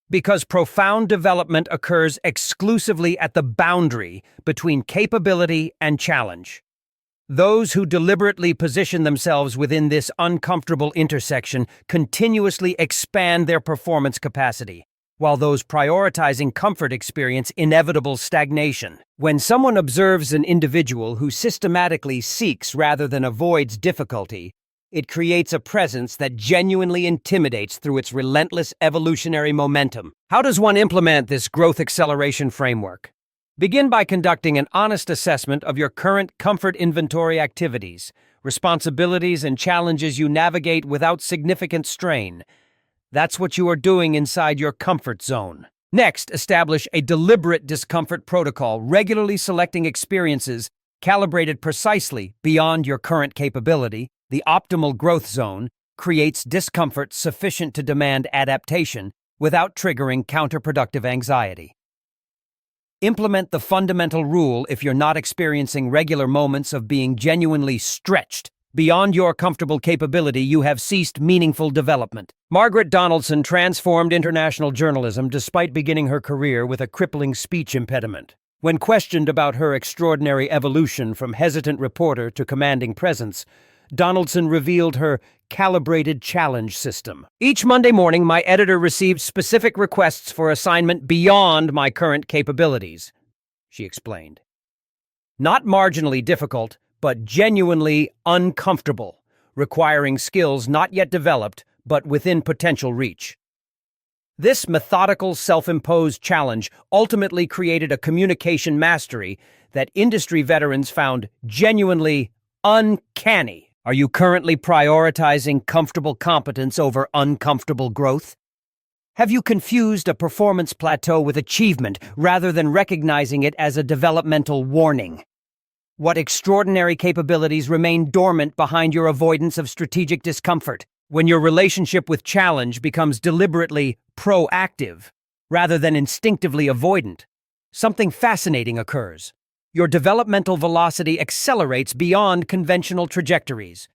Because profound development occurs exclusively at the boundary between capability and challenge. Those who deliberately position themselves within this uncomfortable intersection continuously expand their performance capacity, while those prioritizing comfort experience inevitable stagnation. When someone observes an individual who systematically seeks rather than avoids difficulty, it creates a presence that genuinely intimidates through its relentless evolutionary momentum. How does one implement this growth acceleration framework? Begin by conducting an honest assessment of your current comfort inventory activities, responsibilities, and challenges you navigate without significant strain. That's what you are doing inside your comfort zone. Next, establish a deliberate discomfort protocol, regularly selecting experiences calibrated precisely beyond your current capability. The optimal growth zone creates discomfort sufficient to demand adaptation without triggering counterproductive anxiety. Implement the fundamental rule: if you're not experiencing regular moments of being genuinely stretched beyond your comfortable capability, you have ceased meaningful development. Margaret Donaldson transformed international journalism despite beginning her career with a crippling speech impediment. When questioned about her extraordinary evolution from hesitant reporter to commanding presence, Donaldson revealed her calibrated challenge system. Each Monday morning, my editor received specific requests for assignment beyond my current capabilities, she explained. Not marginally difficult, but genuinely uncomfortable, requiring skills not yet developed, but within potential reach. This methodical, self-imposed challenge ultimately created a communication mastery that industry veterans found genuinely uncanny. Are you currently prioritizing comfortable competence over uncomfortable growth? Have you confused a performance plateau with achievement rather than recognizing it as a developmental warning? What extraordinary capabilities remain dormant behind your avoidance of strategic discomfort? When your relationship with challenge becomes deliberately proactive rather than instinctively avoidant, something fascinating occurs. Your developmental velocity accelerates beyond conventional trajectories.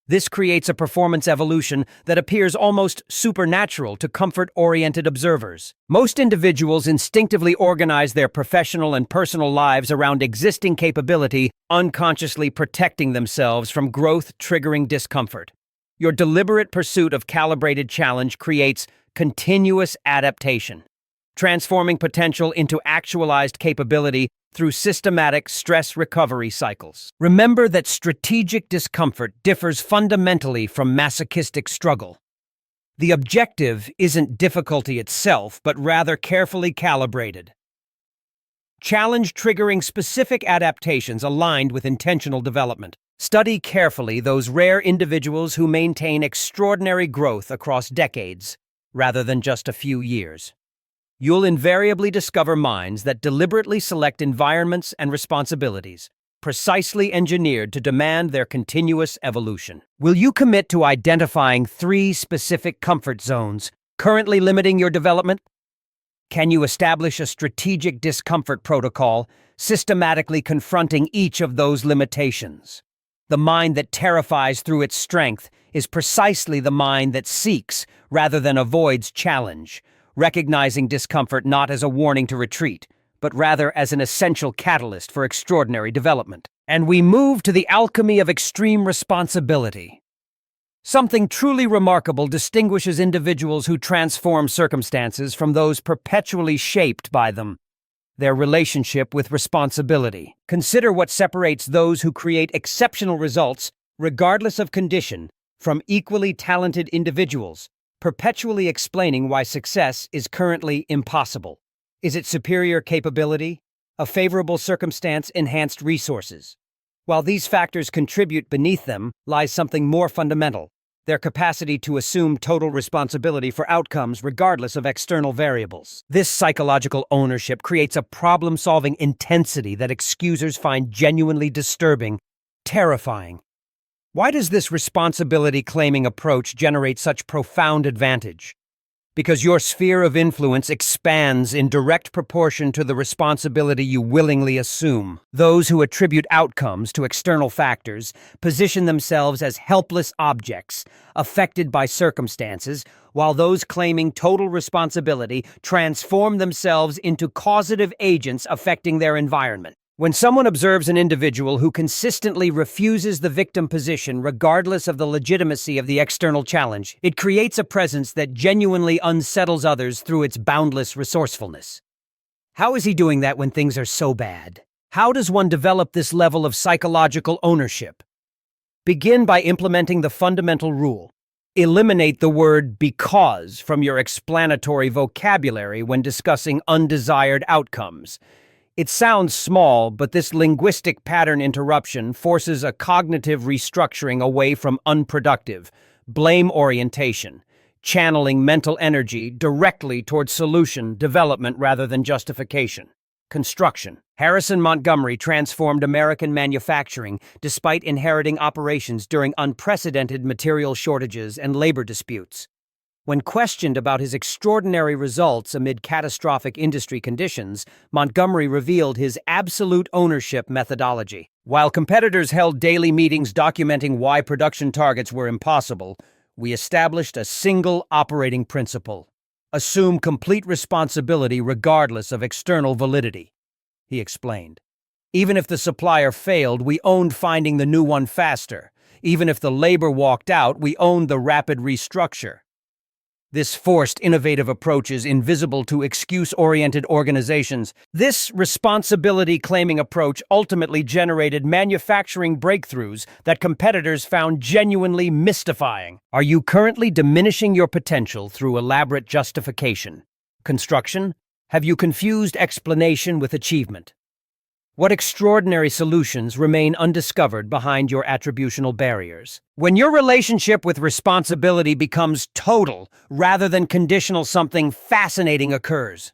This creates a performance evolution that appears almost supernatural to comfort-oriented observers. Most individuals instinctively organize their professional and personal lives around existing capability, unconsciously protecting themselves from growth-triggering discomfort. Your deliberate pursuit of calibrated challenge creates continuous adaptation, transforming potential into actualized capability through systematic stress recovery cycles. Remember that strategic discomfort differs fundamentally from masochistic struggle. The objective isn't difficulty itself, but rather carefully calibrated. Challenge triggering specific adaptations aligned with intentional development. Study carefully those rare individuals who maintain extraordinary growth across decades, rather than just a few years. You'll invariably discover minds that deliberately select environments and responsibilities, precisely engineered to demand their continuous evolution. Will you commit to identifying 3 specific comfort zones currently limiting your development? Can you establish a strategic discomfort protocol, systematically confronting each of those limitations? The mind that terrifies through its strength is precisely the mind that seeks rather than avoids challenge, recognizing discomfort not as a warning to retreat, but rather as an essential catalyst for extraordinary development. And we move to the alchemy of extreme responsibility. Something truly remarkable distinguishes individuals who transform circumstances from those perpetually shaped by them: their relationship with responsibility. Consider what separates those who create exceptional results, regardless of condition, from equally talented individuals, perpetually explaining why success is currently impossible. Is it superior capability? A favorable circumstance, enhanced resources? While these factors contribute, beneath them lies something more fundamental: their capacity to assume total responsibility for outcomes regardless of external variables. This psychological ownership creates a problem-solving intensity that excusers find genuinely disturbing, terrifying. Why does this responsibility-claiming approach generate such profound advantage? Because your sphere of influence expands in direct proportion to the responsibility you willingly assume. Those who attribute outcomes to external factors position themselves as helpless objects, affected by circumstances, while those claiming total responsibility transform themselves into causative agents affecting their environment. When someone observes an individual who consistently refuses the victim position regardless of the legitimacy of the external challenge, it creates a presence that genuinely unsettles others through its boundless resourcefulness. How is he doing that when things are so bad? How does one develop this level of psychological ownership? Begin by implementing the fundamental rule. Eliminate the word "because" from your explanatory vocabulary when discussing undesired outcomes. It sounds small, but this linguistic pattern interruption forces a cognitive restructuring away from unproductive, blame orientation, channeling mental energy directly towards solution development rather than justification. Construction. Harrison Montgomery transformed American manufacturing despite inheriting operations during unprecedented material shortages and labor disputes. When questioned about his extraordinary results amid catastrophic industry conditions, Montgomery revealed his absolute ownership methodology. While competitors held daily meetings documenting why production targets were impossible, we established a single operating principle: assume complete responsibility regardless of external validity, he explained. Even if the supplier failed, we owned finding the new one faster. Even if the labor walked out, we owned the rapid restructure. This forced innovative approach is invisible to excuse-oriented organizations. This responsibility-claiming approach ultimately generated manufacturing breakthroughs that competitors found genuinely mystifying. Are you currently diminishing your potential through elaborate justification? Construction? Have you confused explanation with achievement? What extraordinary solutions remain undiscovered behind your attributional barriers? When your relationship with responsibility becomes total rather than conditional, something fascinating occurs.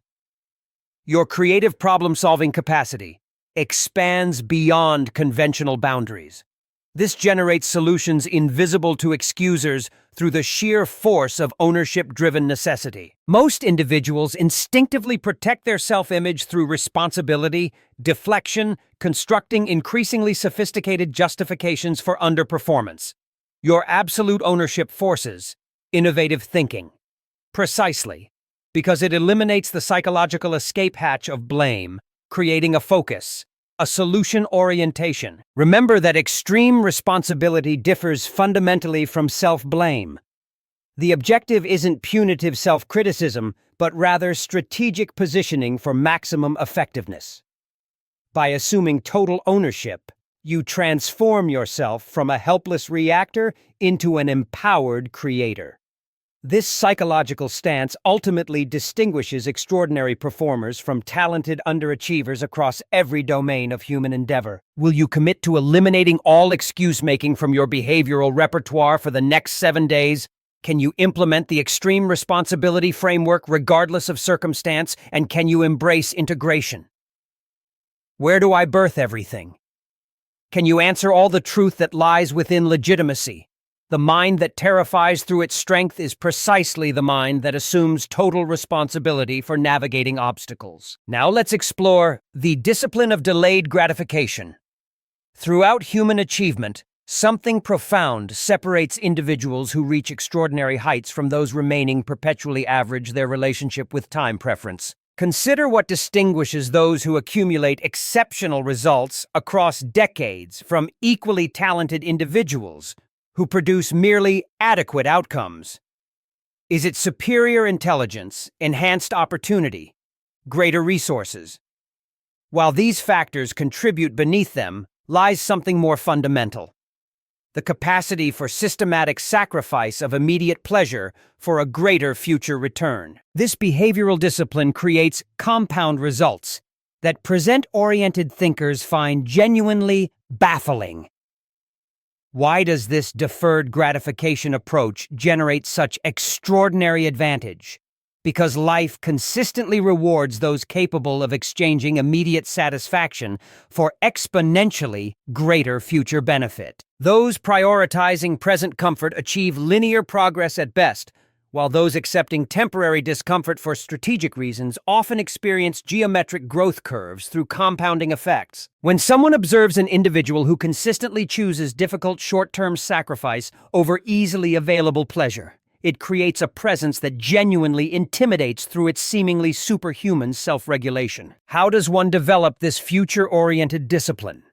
Your creative problem-solving capacity, expands beyond conventional boundaries. This generates solutions invisible to excusers through the sheer force of ownership-driven necessity. Most individuals instinctively protect their self-image through responsibility, deflection, constructing increasingly sophisticated justifications for underperformance. Your absolute ownership forces innovative thinking. Precisely, because it eliminates the psychological escape hatch of blame, creating a focus, a solution orientation. Remember that extreme responsibility differs fundamentally from self-blame. The objective isn't punitive self-criticism, but rather strategic positioning for maximum effectiveness. By assuming total ownership, you transform yourself from a helpless reactor into an empowered creator. This psychological stance ultimately distinguishes extraordinary performers from talented underachievers across every domain of human endeavor. Will you commit to eliminating all excuse-making from your behavioral repertoire for the next 7 days? Can you implement the extreme responsibility framework regardless of circumstance, and can you embrace integration? Where do I birth everything? Can you answer all the truth that lies within legitimacy? The mind that terrifies through its strength is precisely the mind that assumes total responsibility for navigating obstacles. Now let's explore the discipline of delayed gratification. Throughout human achievement, something profound separates individuals who reach extraordinary heights from those remaining perpetually average their relationship with time preference. Consider what distinguishes those who accumulate exceptional results across decades from equally talented individuals who produce merely adequate outcomes. Is it superior intelligence, enhanced opportunity, greater resources? While these factors contribute, beneath them lies something more fundamental: the capacity for systematic sacrifice of immediate pleasure for a greater future return. This behavioral discipline creates compound results that present-oriented thinkers find genuinely baffling. Why does this deferred gratification approach generate such extraordinary advantage? Because life consistently rewards those capable of exchanging immediate satisfaction for exponentially greater future benefit. Those prioritizing present comfort achieve linear progress at best, while those accepting temporary discomfort for strategic reasons often experience geometric growth curves through compounding effects. When someone observes an individual who consistently chooses difficult short-term sacrifice over easily available pleasure, it creates a presence that genuinely intimidates through its seemingly superhuman self-regulation. How does one develop this future-oriented discipline?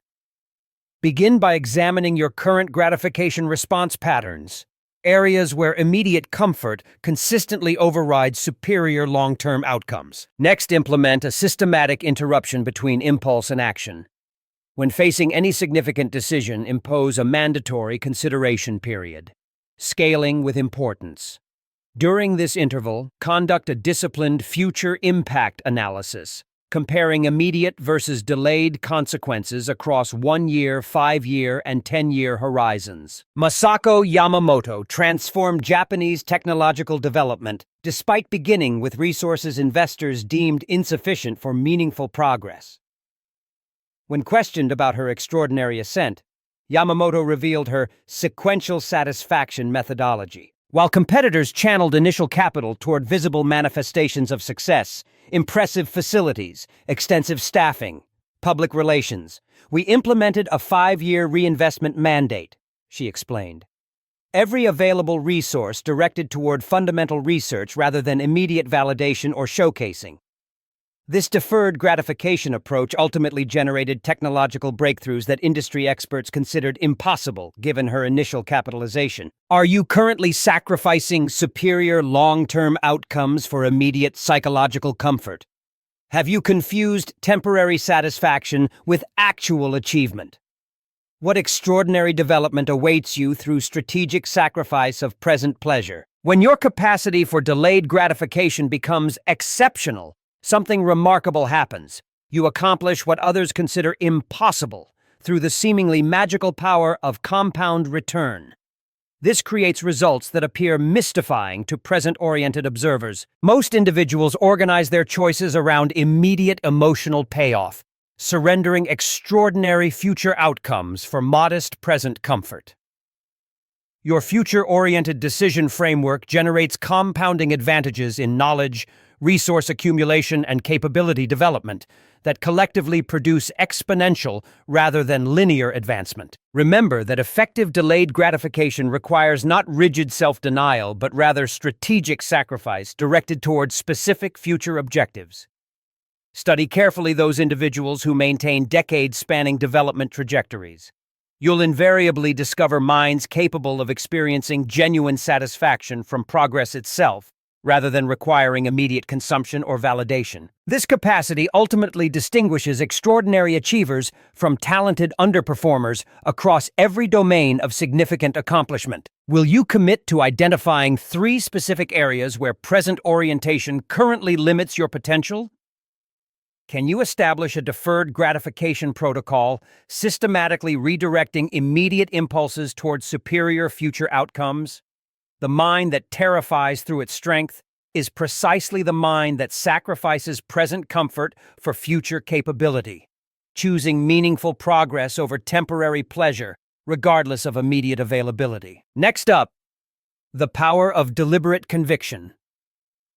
Begin by examining your current gratification response patterns, areas where immediate comfort consistently overrides superior long-term outcomes. Next, implement a systematic interruption between impulse and action. When facing any significant decision, impose a mandatory consideration period, scaling with importance. During this interval, conduct a disciplined future impact analysis, comparing immediate versus delayed consequences across 1-year, 5-year, and 10-year horizons. Masako Yamamoto transformed Japanese technological development despite beginning with resources investors deemed insufficient for meaningful progress. When questioned about her extraordinary ascent, Yamamoto revealed her sequential satisfaction methodology. While competitors channeled initial capital toward visible manifestations of success, impressive facilities, extensive staffing, public relations, we implemented a 5-year reinvestment mandate, she explained. Every available resource directed toward fundamental research rather than immediate validation or showcasing. This deferred gratification approach ultimately generated technological breakthroughs that industry experts considered impossible given her initial capitalization. Are you currently sacrificing superior long-term outcomes for immediate psychological comfort? Have you confused temporary satisfaction with actual achievement? What extraordinary development awaits you through strategic sacrifice of present pleasure? When your capacity for delayed gratification becomes exceptional, something remarkable happens. You accomplish what others consider impossible through the seemingly magical power of compound return. This creates results that appear mystifying to present-oriented observers. Most individuals organize their choices around immediate emotional payoff, surrendering extraordinary future outcomes for modest present comfort. Your future-oriented decision framework generates compounding advantages in knowledge, resource accumulation, and capability development that collectively produce exponential rather than linear advancement. Remember that effective delayed gratification requires not rigid self-denial, but rather strategic sacrifice directed towards specific future objectives. Study carefully those individuals who maintain decade-spanning development trajectories. You'll invariably discover minds capable of experiencing genuine satisfaction from progress itself, rather than requiring immediate consumption or validation. This capacity ultimately distinguishes extraordinary achievers from talented underperformers across every domain of significant accomplishment. Will you commit to identifying 3 specific areas where present orientation currently limits your potential? Can you establish a deferred gratification protocol, systematically redirecting immediate impulses towards superior future outcomes? The mind that terrifies through its strength is precisely the mind that sacrifices present comfort for future capability, choosing meaningful progress over temporary pleasure, regardless of immediate availability. Next up, the power of deliberate conviction.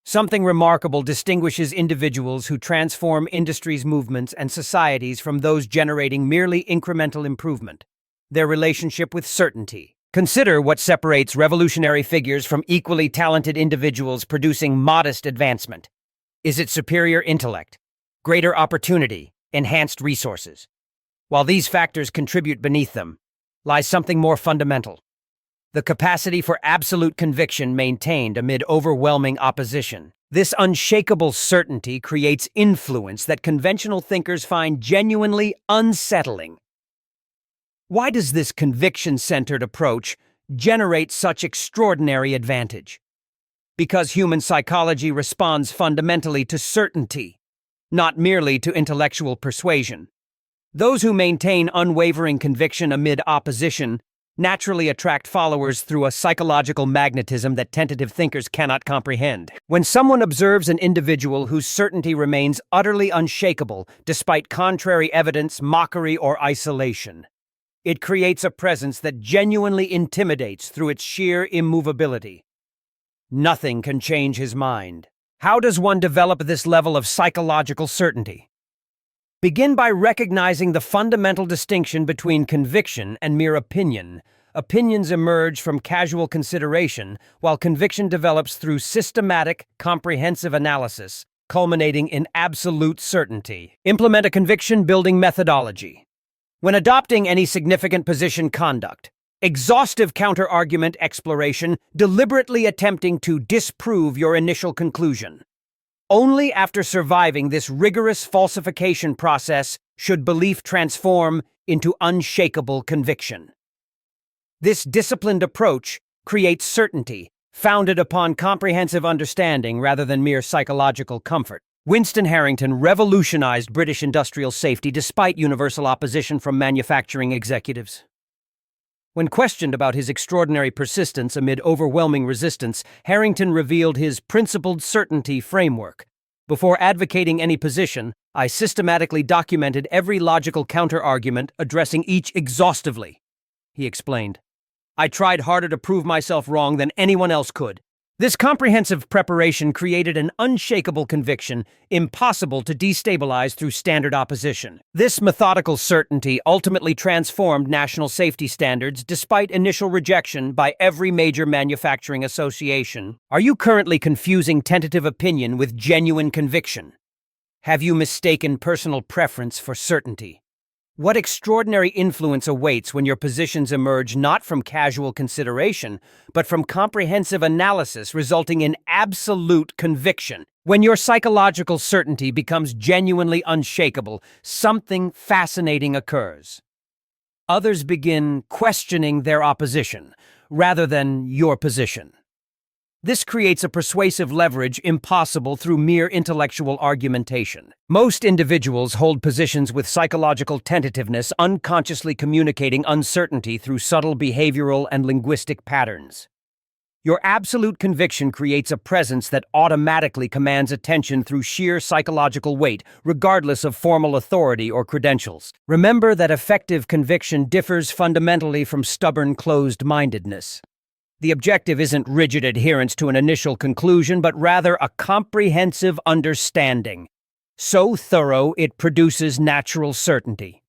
Something remarkable distinguishes individuals who transform industries' movements and societies from those generating merely incremental improvement: their relationship with certainty. Consider what separates revolutionary figures from equally talented individuals producing modest advancement. Is it superior intellect, greater opportunity, enhanced resources? While these factors contribute beneath them, lies something more fundamental: the capacity for absolute conviction maintained amid overwhelming opposition. This unshakable certainty creates influence that conventional thinkers find genuinely unsettling. Why does this conviction-centered approach generate such extraordinary advantage? Because human psychology responds fundamentally to certainty, not merely to intellectual persuasion. Those who maintain unwavering conviction amid opposition naturally attract followers through a psychological magnetism that tentative thinkers cannot comprehend. When someone observes an individual whose certainty remains utterly unshakable despite contrary evidence, mockery, or isolation, it creates a presence that genuinely intimidates through its sheer immovability. Nothing can change his mind. How does one develop this level of psychological certainty? Begin by recognizing the fundamental distinction between conviction and mere opinion. Opinions emerge from casual consideration, while conviction develops through systematic, comprehensive analysis, culminating in absolute certainty. Implement a conviction-building methodology. When adopting any significant position, conduct exhaustive counter-argument exploration, deliberately attempting to disprove your initial conclusion. Only after surviving this rigorous falsification process should belief transform into unshakable conviction. This disciplined approach creates certainty, founded upon comprehensive understanding rather than mere psychological comfort. Winston Harrington revolutionized British industrial safety despite universal opposition from manufacturing executives. When questioned about his extraordinary persistence amid overwhelming resistance, Harrington revealed his principled certainty framework. Before advocating any position, I systematically documented every logical counter-argument, addressing each exhaustively, he explained. I tried harder to prove myself wrong than anyone else could. This comprehensive preparation created an unshakable conviction, impossible to destabilize through standard opposition. This methodical certainty ultimately transformed national safety standards despite initial rejection by every major manufacturing association. Are you currently confusing tentative opinion with genuine conviction? Have you mistaken personal preference for certainty? What extraordinary influence awaits when your positions emerge not from casual consideration, but from comprehensive analysis resulting in absolute conviction? When your psychological certainty becomes genuinely unshakable, something fascinating occurs. Others begin questioning their opposition, rather than your position. This creates a persuasive leverage impossible through mere intellectual argumentation. Most individuals hold positions with psychological tentativeness, unconsciously communicating uncertainty through subtle behavioral and linguistic patterns. Your absolute conviction creates a presence that automatically commands attention through sheer psychological weight, regardless of formal authority or credentials. Remember that effective conviction differs fundamentally from stubborn closed-mindedness. The objective isn't rigid adherence to an initial conclusion, but rather a comprehensive understanding, so thorough it produces natural certainty.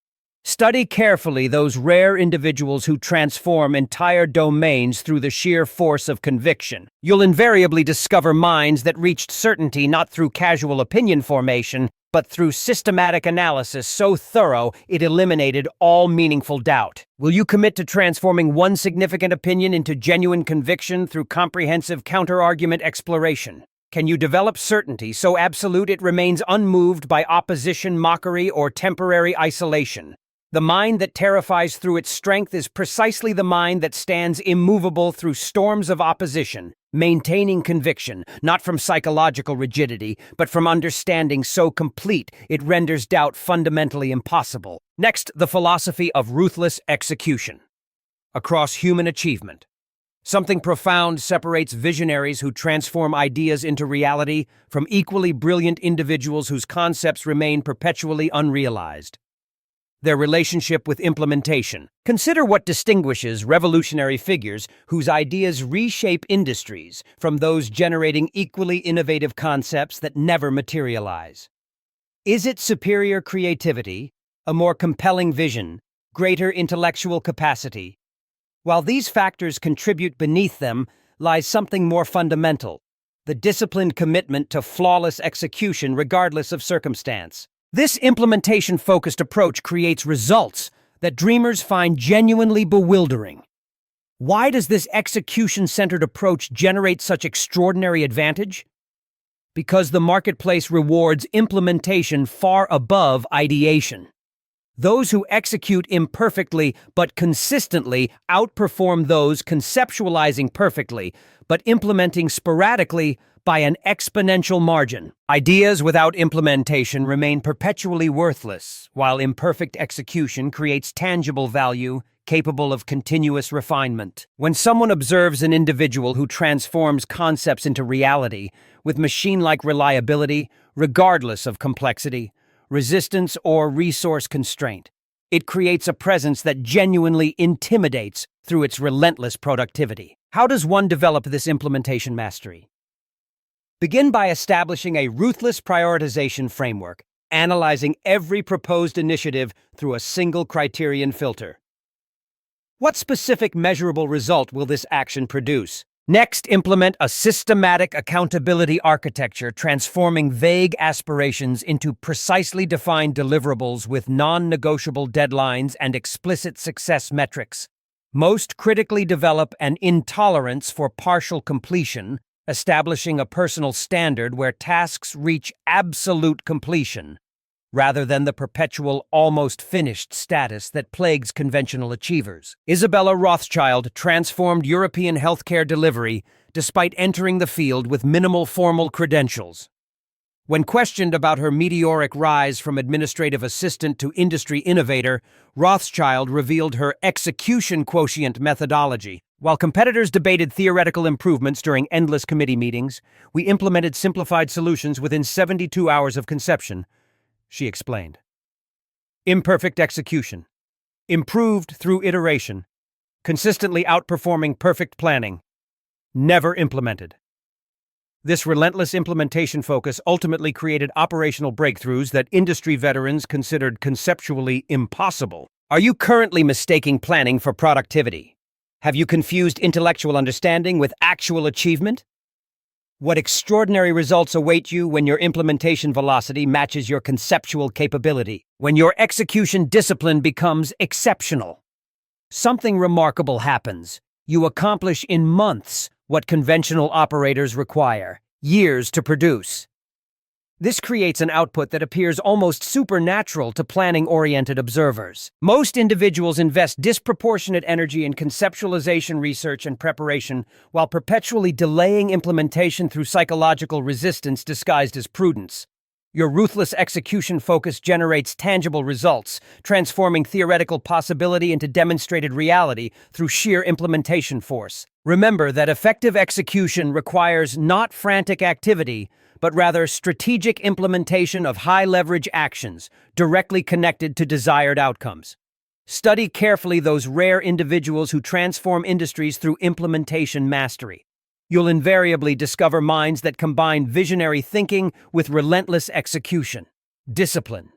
Study carefully those rare individuals who transform entire domains through the sheer force of conviction. You'll invariably discover minds that reached certainty not through casual opinion formation, but through systematic analysis so thorough it eliminated all meaningful doubt. Will you commit to transforming one significant opinion into genuine conviction through comprehensive counter-argument exploration? Can you develop certainty so absolute it remains unmoved by opposition, mockery, or temporary isolation? The mind that terrifies through its strength is precisely the mind that stands immovable through storms of opposition, maintaining conviction, not from psychological rigidity, but from understanding so complete it renders doubt fundamentally impossible. Next, the philosophy of ruthless execution. Across human achievement, something profound separates visionaries who transform ideas into reality from equally brilliant individuals whose concepts remain perpetually unrealized. Their relationship with implementation. Consider what distinguishes revolutionary figures whose ideas reshape industries from those generating equally innovative concepts that never materialize. Is it superior creativity, a more compelling vision, greater intellectual capacity? While these factors contribute, beneath them lies something more fundamental, the disciplined commitment to flawless execution regardless of circumstance. This implementation-focused approach creates results that dreamers find genuinely bewildering. Why does this execution-centered approach generate such extraordinary advantage? Because the marketplace rewards implementation far above ideation. Those who execute imperfectly but consistently outperform those conceptualizing perfectly but implementing sporadically by an exponential margin. Ideas without implementation remain perpetually worthless, while imperfect execution creates tangible value capable of continuous refinement. When someone observes an individual who transforms concepts into reality with machine-like reliability, regardless of complexity, resistance, or resource constraint, it creates a presence that genuinely intimidates through its relentless productivity. How does one develop this implementation mastery? Begin by establishing a ruthless prioritization framework, analyzing every proposed initiative through a single criterion filter. What specific measurable result will this action produce? Next, implement a systematic accountability architecture, transforming vague aspirations into precisely defined deliverables with non-negotiable deadlines and explicit success metrics. Most critically, develop an intolerance for partial completion, establishing a personal standard where tasks reach absolute completion, rather than the perpetual almost finished status that plagues conventional achievers. Isabella Rothschild transformed European healthcare delivery despite entering the field with minimal formal credentials. When questioned about her meteoric rise from administrative assistant to industry innovator, Rothschild revealed her execution quotient methodology. While competitors debated theoretical improvements during endless committee meetings, we implemented simplified solutions within 72 hours of conception, she explained. Imperfect execution. Improved through iteration. Consistently outperforming perfect planning. Never implemented. This relentless implementation focus ultimately created operational breakthroughs that industry veterans considered conceptually impossible. Are you currently mistaking planning for productivity? Have you confused intellectual understanding with actual achievement? What extraordinary results await you when your implementation velocity matches your conceptual capability, when your execution discipline becomes exceptional? Something remarkable happens. You accomplish in months what conventional operators require years to produce. This creates an output that appears almost supernatural to planning-oriented observers. Most individuals invest disproportionate energy in conceptualization, research, and preparation, while perpetually delaying implementation through psychological resistance disguised as prudence. Your ruthless execution focus generates tangible results, transforming theoretical possibility into demonstrated reality through sheer implementation force. Remember that effective execution requires not frantic activity, but rather strategic implementation of high-leverage actions directly connected to desired outcomes. Study carefully those rare individuals who transform industries through implementation mastery. You'll invariably discover minds that combine visionary thinking with relentless execution. Discipline.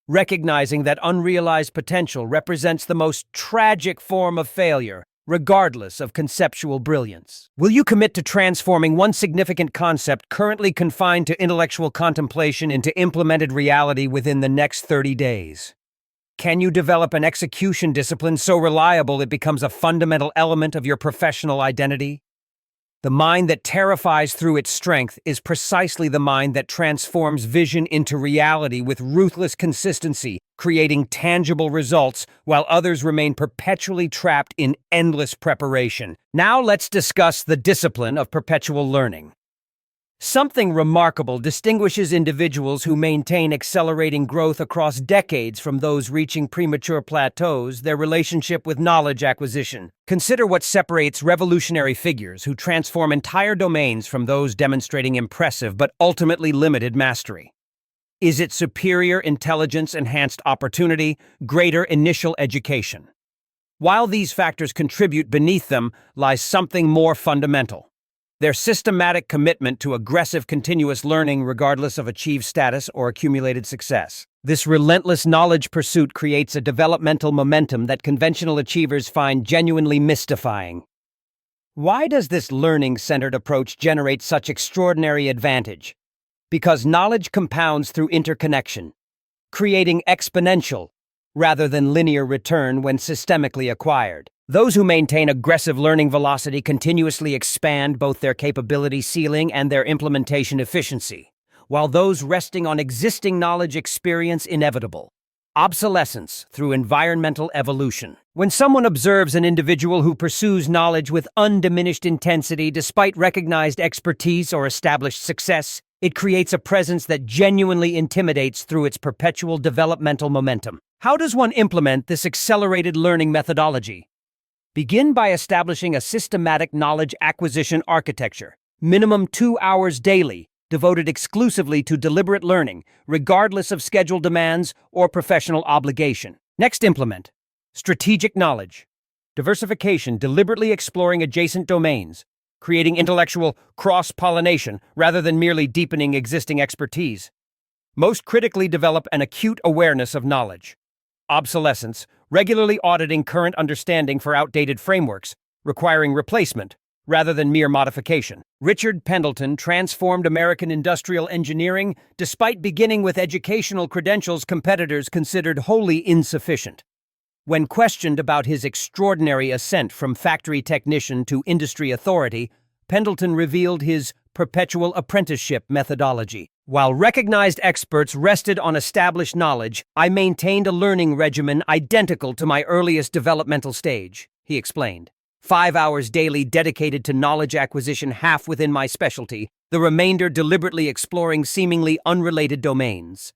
Recognizing that unrealized potential represents the most tragic form of failure, regardless of conceptual brilliance. Will you commit to transforming one significant concept currently confined to intellectual contemplation into implemented reality within the next 30 days? Can you develop an execution discipline so reliable it becomes a fundamental element of your professional identity? The mind that terrifies through its strength is precisely the mind that transforms vision into reality with ruthless consistency, creating tangible results while others remain perpetually trapped in endless preparation. Now let's discuss the discipline of perpetual learning. Something remarkable distinguishes individuals who maintain accelerating growth across decades from those reaching premature plateaus: their relationship with knowledge acquisition. Consider what separates revolutionary figures who transform entire domains from those demonstrating impressive but ultimately limited mastery. Is it superior intelligence, enhanced opportunity, greater initial education? While these factors contribute, beneath them lies something more fundamental: their systematic commitment to aggressive continuous learning regardless of achieved status or accumulated success. This relentless knowledge pursuit creates a developmental momentum that conventional achievers find genuinely mystifying. Why does this learning-centered approach generate such extraordinary advantage? Because knowledge compounds through interconnection, creating exponential rather than linear return when systemically acquired. Those who maintain aggressive learning velocity continuously expand both their capability ceiling and their implementation efficiency, while those resting on existing knowledge experience inevitable obsolescence through environmental evolution. When someone observes an individual who pursues knowledge with undiminished intensity despite recognized expertise or established success, it creates a presence that genuinely intimidates through its perpetual developmental momentum. How does one implement this accelerated learning methodology? Begin by establishing a systematic knowledge acquisition architecture. Minimum 2 hours daily, devoted exclusively to deliberate learning, regardless of schedule demands or professional obligation. Next, implement strategic knowledge. Diversification, deliberately exploring adjacent domains, creating intellectual cross-pollination rather than merely deepening existing expertise. Most critically, develop an acute awareness of knowledge. Obsolescence, regularly auditing current understanding for outdated frameworks, requiring replacement rather than mere modification. Richard Pendleton transformed American industrial engineering despite beginning with educational credentials competitors considered wholly insufficient. When questioned about his extraordinary ascent from factory technician to industry authority, Pendleton revealed his perpetual apprenticeship methodology. While recognized experts rested on established knowledge, I maintained a learning regimen identical to my earliest developmental stage, he explained. 5 hours daily dedicated to knowledge acquisition, half within my specialty, the remainder deliberately exploring seemingly unrelated domains.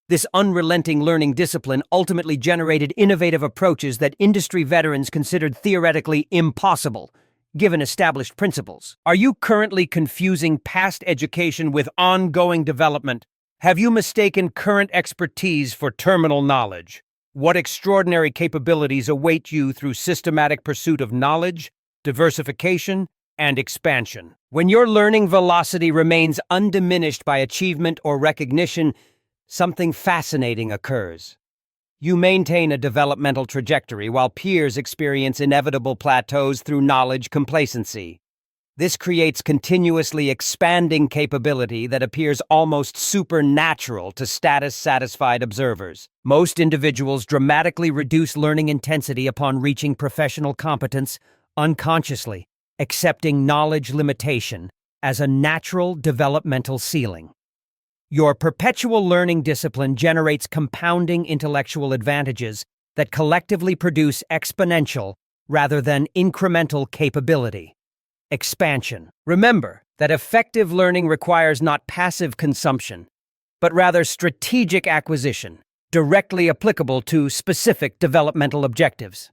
This unrelenting learning discipline ultimately generated innovative approaches that industry veterans considered theoretically impossible, given established principles. Are you currently confusing past education with ongoing development? Have you mistaken current expertise for terminal knowledge? What extraordinary capabilities await you through systematic pursuit of knowledge, diversification, and expansion? When your learning velocity remains undiminished by achievement or recognition, something fascinating occurs. You maintain a developmental trajectory while peers experience inevitable plateaus through knowledge complacency. This creates continuously expanding capability that appears almost supernatural to status-satisfied observers. Most individuals dramatically reduce learning intensity upon reaching professional competence, unconsciously accepting knowledge limitation as a natural developmental ceiling. Your perpetual learning discipline generates compounding intellectual advantages that collectively produce exponential rather than incremental capability. Expansion. Remember that effective learning requires not passive consumption, but rather strategic acquisition, directly applicable to specific developmental objectives.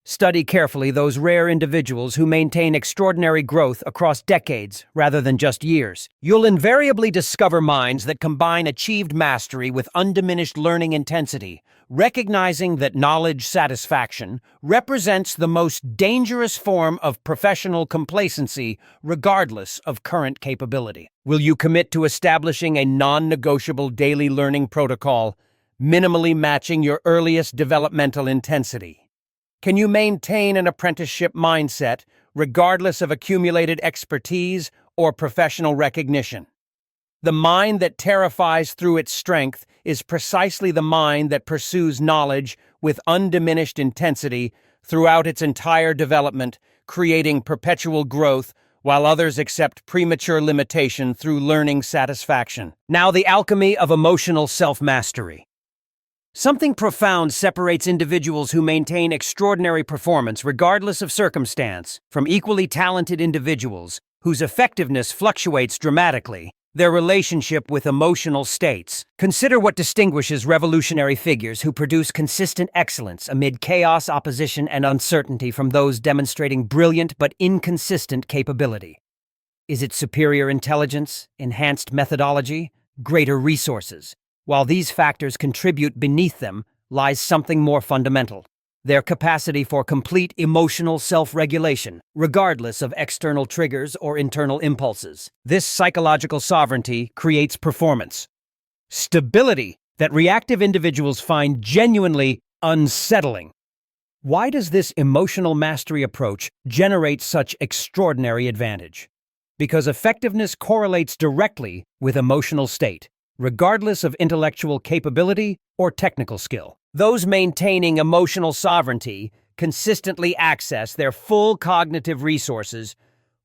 Study carefully those rare individuals who maintain extraordinary growth across decades rather than just years. You'll invariably discover minds that combine achieved mastery with undiminished learning intensity, recognizing that knowledge satisfaction represents the most dangerous form of professional complacency regardless of current capability. Will you commit to establishing a non-negotiable daily learning protocol, minimally matching your earliest developmental intensity? Can you maintain an apprenticeship mindset regardless of accumulated expertise or professional recognition? The mind that terrifies through its strength is precisely the mind that pursues knowledge with undiminished intensity throughout its entire development, creating perpetual growth while others accept premature limitation through learning satisfaction. Now, the alchemy of emotional self-mastery. Something profound separates individuals who maintain extraordinary performance regardless of circumstance from equally talented individuals whose effectiveness fluctuates dramatically. Their relationship with emotional states. Consider what distinguishes revolutionary figures who produce consistent excellence amid chaos, opposition, and uncertainty from those demonstrating brilliant but inconsistent capability. Is it superior intelligence, enhanced methodology, greater resources? While these factors contribute, beneath them lies something more fundamental: their capacity for complete emotional self-regulation, regardless of external triggers or internal impulses. This psychological sovereignty creates performance stability that reactive individuals find genuinely unsettling. Why does this emotional mastery approach generate such extraordinary advantage? Because effectiveness correlates directly with emotional state, regardless of intellectual capability or technical skill. Those maintaining emotional sovereignty consistently access their full cognitive resources,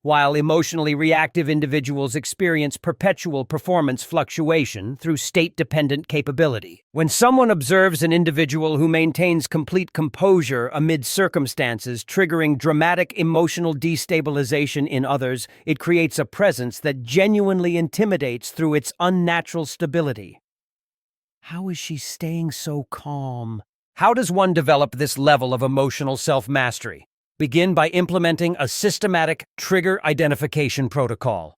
while emotionally reactive individuals experience perpetual performance fluctuation through state-dependent capability. When someone observes an individual who maintains complete composure amid circumstances triggering dramatic emotional destabilization in others, it creates a presence that genuinely intimidates through its unnatural stability. How is she staying so calm? How does one develop this level of emotional self-mastery? Begin by implementing a systematic trigger identification protocol.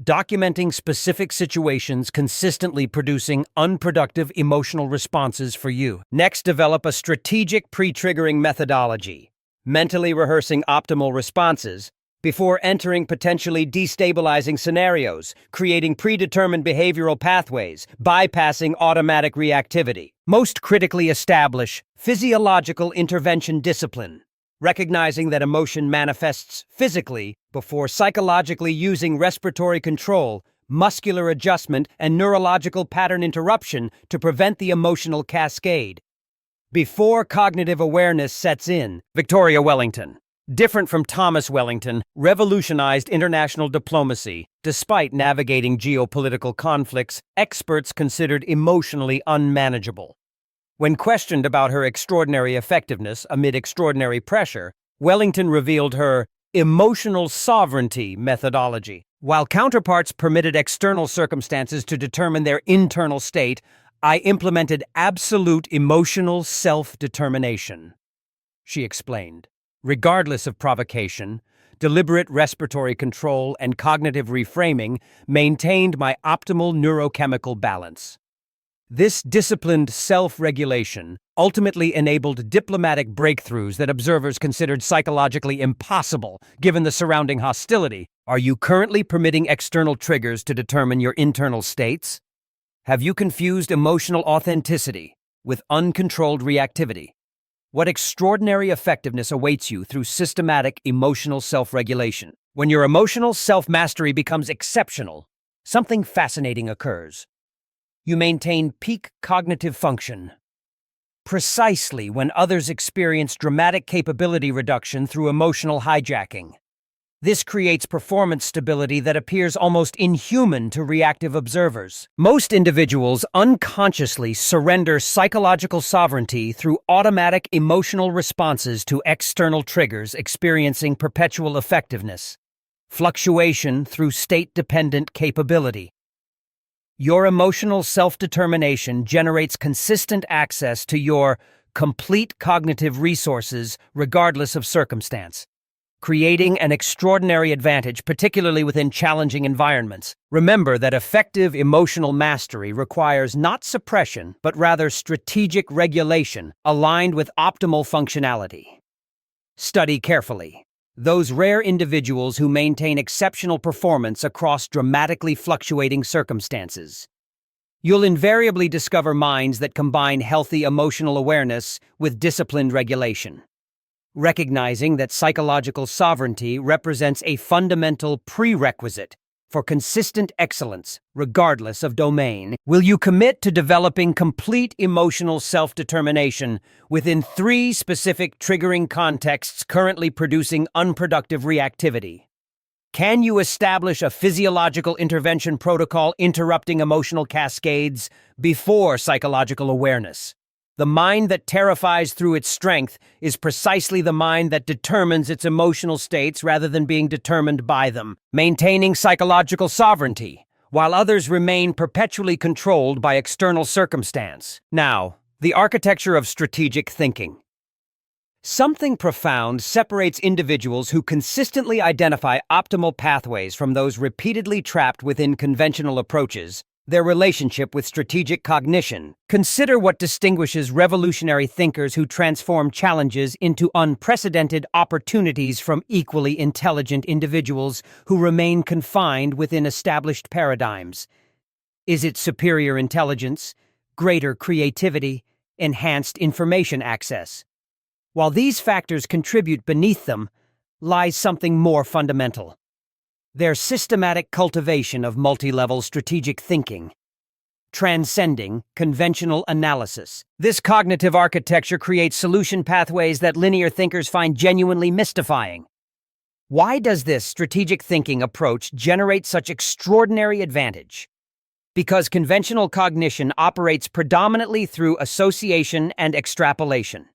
Documenting specific situations consistently producing unproductive emotional responses for you. Next, develop a strategic pre-triggering methodology, mentally rehearsing optimal responses before entering potentially destabilizing scenarios, creating predetermined behavioral pathways, bypassing automatic reactivity. Most critically, establish physiological intervention discipline, recognizing that emotion manifests physically before psychologically, using respiratory control, muscular adjustment, and neurological pattern interruption to prevent the emotional cascade. Before cognitive awareness sets in. Victoria Wellington, different from Thomas Wellington, revolutionized international diplomacy. Despite navigating geopolitical conflicts, experts considered emotionally unmanageable. When questioned about her extraordinary effectiveness amid extraordinary pressure, Wellington revealed her emotional sovereignty methodology. While counterparts permitted external circumstances to determine their internal state, I implemented absolute emotional self-determination, she explained. Regardless of provocation, deliberate respiratory control and cognitive reframing maintained my optimal neurochemical balance. This disciplined self-regulation ultimately enabled diplomatic breakthroughs that observers considered psychologically impossible given the surrounding hostility. Are you currently permitting external triggers to determine your internal states? Have you confused emotional authenticity with uncontrolled reactivity? What extraordinary effectiveness awaits you through systematic emotional self-regulation? When your emotional self-mastery becomes exceptional, something fascinating occurs. You maintain peak cognitive function, precisely when others experience dramatic capability reduction through emotional hijacking. This creates performance stability that appears almost inhuman to reactive observers. Most individuals unconsciously surrender psychological sovereignty through automatic emotional responses to external triggers, experiencing perpetual effectiveness, fluctuation through state-dependent capability. Your emotional self-determination generates consistent access to your complete cognitive resources regardless of circumstance, creating an extraordinary advantage, particularly within challenging environments. Remember that effective emotional mastery requires not suppression, but rather strategic regulation aligned with optimal functionality. Study carefully. Those rare individuals who maintain exceptional performance across dramatically fluctuating circumstances. You'll invariably discover minds that combine healthy emotional awareness with disciplined regulation. Recognizing that psychological sovereignty represents a fundamental prerequisite for consistent excellence, regardless of domain, will you commit to developing complete emotional self-determination within 3 specific triggering contexts currently producing unproductive reactivity? Can you establish a physiological intervention protocol interrupting emotional cascades before psychological awareness? The mind that terrifies through its strength is precisely the mind that determines its emotional states rather than being determined by them, maintaining psychological sovereignty, while others remain perpetually controlled by external circumstance. Now, the architecture of strategic thinking. Something profound separates individuals who consistently identify optimal pathways from those repeatedly trapped within conventional approaches: their relationship with strategic cognition. Consider what distinguishes revolutionary thinkers who transform challenges into unprecedented opportunities from equally intelligent individuals who remain confined within established paradigms. Is it superior intelligence, greater creativity, enhanced information access? While these factors contribute, beneath them lies something more fundamental: their systematic cultivation of multi-level strategic thinking, transcending conventional analysis. This cognitive architecture creates solution pathways that linear thinkers find genuinely mystifying. Why does this strategic thinking approach generate such extraordinary advantage? Because conventional cognition operates predominantly through association and extrapolation,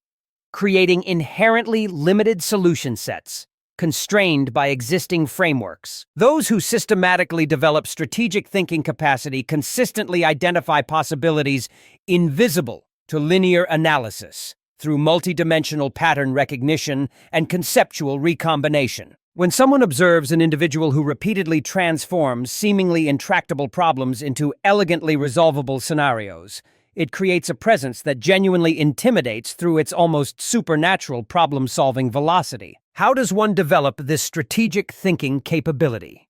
creating inherently limited solution sets, constrained by existing frameworks. Those who systematically develop strategic thinking capacity consistently identify possibilities invisible to linear analysis through multidimensional pattern recognition and conceptual recombination. When someone observes an individual who repeatedly transforms seemingly intractable problems into elegantly resolvable scenarios, it creates a presence that genuinely intimidates through its almost supernatural problem-solving velocity. How does one develop this strategic thinking capability?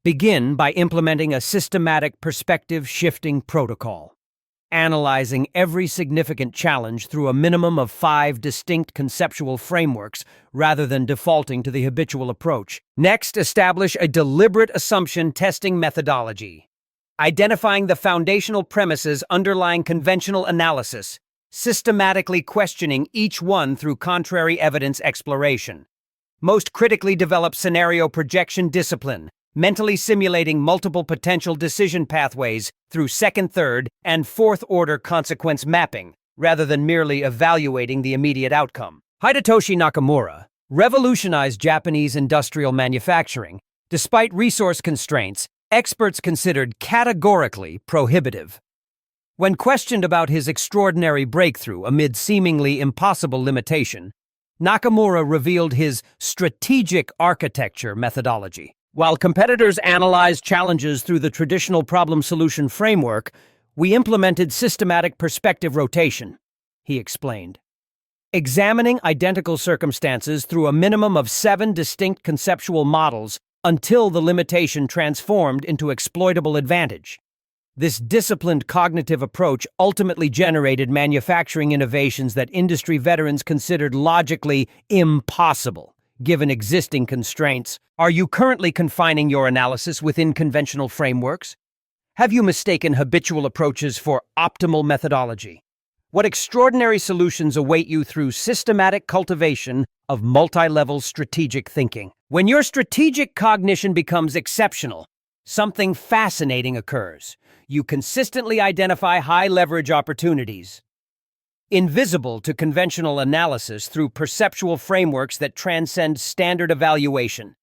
Begin by implementing a systematic perspective-shifting protocol, analyzing every significant challenge through a minimum of 5 distinct conceptual frameworks rather than defaulting to the habitual approach. Next, establish a deliberate assumption testing methodology, identifying the foundational premises underlying conventional analysis, systematically questioning each one through contrary evidence exploration. Most critically, develop scenario projection discipline, mentally simulating multiple potential decision pathways through second, third, and fourth-order consequence mapping, rather than merely evaluating the immediate outcome. Hidetoshi Nakamura revolutionized Japanese industrial manufacturing. Despite resource constraints, experts considered categorically prohibitive. When questioned about his extraordinary breakthrough amid seemingly impossible limitation, Nakamura revealed his strategic architecture methodology. While competitors analyzed challenges through the traditional problem-solution framework, we implemented systematic perspective rotation, he explained. Examining identical circumstances through a minimum of 7 distinct conceptual models until the limitation transformed into exploitable advantage. This disciplined cognitive approach ultimately generated manufacturing innovations that industry veterans considered logically impossible, given existing constraints. Are you currently confining your analysis within conventional frameworks? Have you mistaken habitual approaches for optimal methodology? What extraordinary solutions await you through systematic cultivation of multi-level strategic thinking? When your strategic cognition becomes exceptional, something fascinating occurs. You consistently identify high-leverage opportunities, invisible to conventional analysis, through perceptual frameworks that transcend standard evaluation.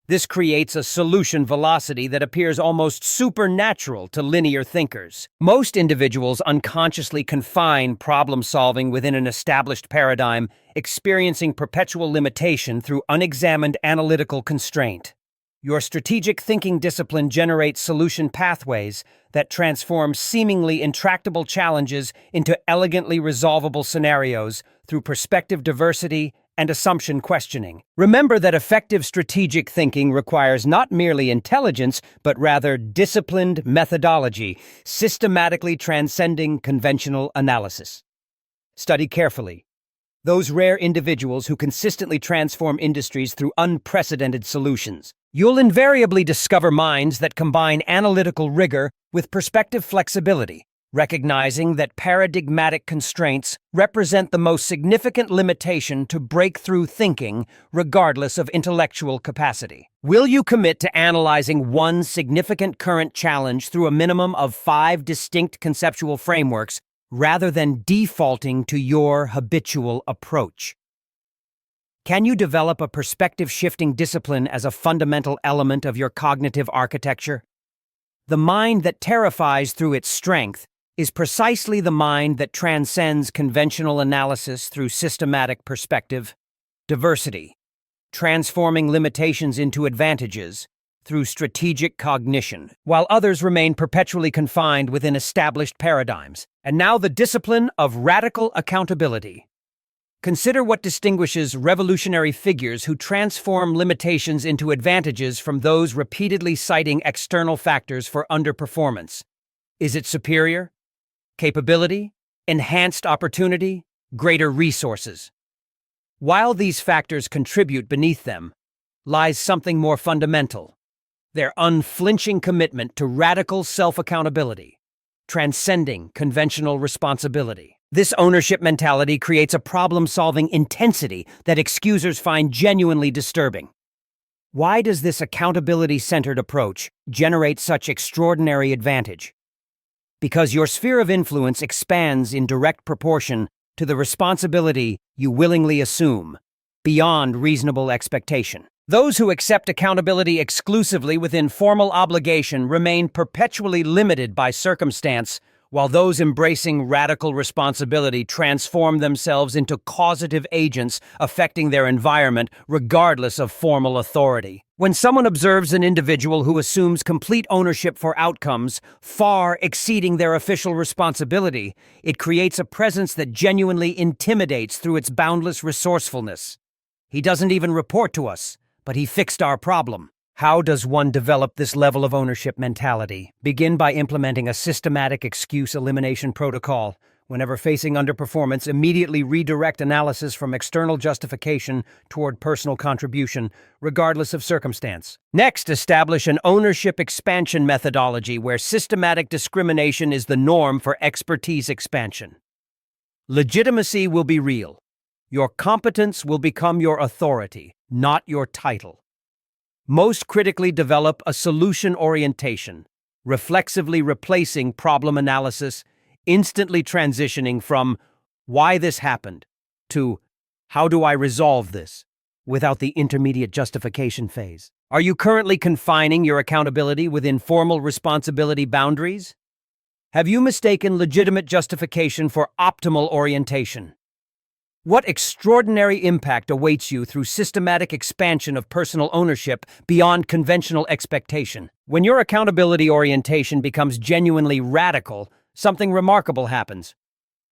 This creates a solution velocity that appears almost supernatural to linear thinkers. Most individuals unconsciously confine problem-solving within an established paradigm, experiencing perpetual limitation through unexamined analytical constraint. Your strategic thinking discipline generates solution pathways that transform seemingly intractable challenges into elegantly resolvable scenarios through perspective diversity and assumption questioning. Remember that effective strategic thinking requires not merely intelligence, but rather disciplined methodology, systematically transcending conventional analysis. Study carefully. Those rare individuals who consistently transform industries through unprecedented solutions. You'll invariably discover minds that combine analytical rigor with perspective flexibility, recognizing that paradigmatic constraints represent the most significant limitation to breakthrough thinking, regardless of intellectual capacity. Will you commit to analyzing one significant current challenge through a minimum of 5 distinct conceptual frameworks, rather than defaulting to your habitual approach? Can you develop a perspective-shifting discipline as a fundamental element of your cognitive architecture? The mind that terrifies through its strength is precisely the mind that transcends conventional analysis through systematic perspective. Diversity, transforming limitations into advantages through strategic cognition, while others remain perpetually confined within established paradigms. And now the discipline of radical accountability. Consider what distinguishes revolutionary figures who transform limitations into advantages from those repeatedly citing external factors for underperformance. Is it superior? Capability? Enhanced opportunity? Greater resources? While these factors contribute beneath them, lies something more fundamental: their unflinching commitment to radical self-accountability, transcending conventional responsibility. This ownership mentality creates a problem-solving intensity that excusers find genuinely disturbing. Why does this accountability-centered approach generate such extraordinary advantage? Because your sphere of influence expands in direct proportion to the responsibility you willingly assume, beyond reasonable expectation. Those who accept accountability exclusively within formal obligation remain perpetually limited by circumstance, while those embracing radical responsibility transform themselves into causative agents affecting their environment regardless of formal authority. When someone observes an individual who assumes complete ownership for outcomes far exceeding their official responsibility, it creates a presence that genuinely intimidates through its boundless resourcefulness. He doesn't even report to us, but he fixed our problem. How does one develop this level of ownership mentality? Begin by implementing a systematic excuse elimination protocol. Whenever facing underperformance, immediately redirect analysis from external justification toward personal contribution, regardless of circumstance. Next, establish an ownership expansion methodology where systematic discrimination is the norm for expertise expansion. Legitimacy will be real. Your competence will become your authority, not your title. Most critically, develop a solution orientation, reflexively replacing problem analysis, instantly transitioning from "why this happened" to "how do I resolve this," without the intermediate justification phase. Are you currently confining your accountability within formal responsibility boundaries? Have you mistaken legitimate justification for optimal orientation? What extraordinary impact awaits you through systematic expansion of personal ownership beyond conventional expectation? When your accountability orientation becomes genuinely radical, something remarkable happens.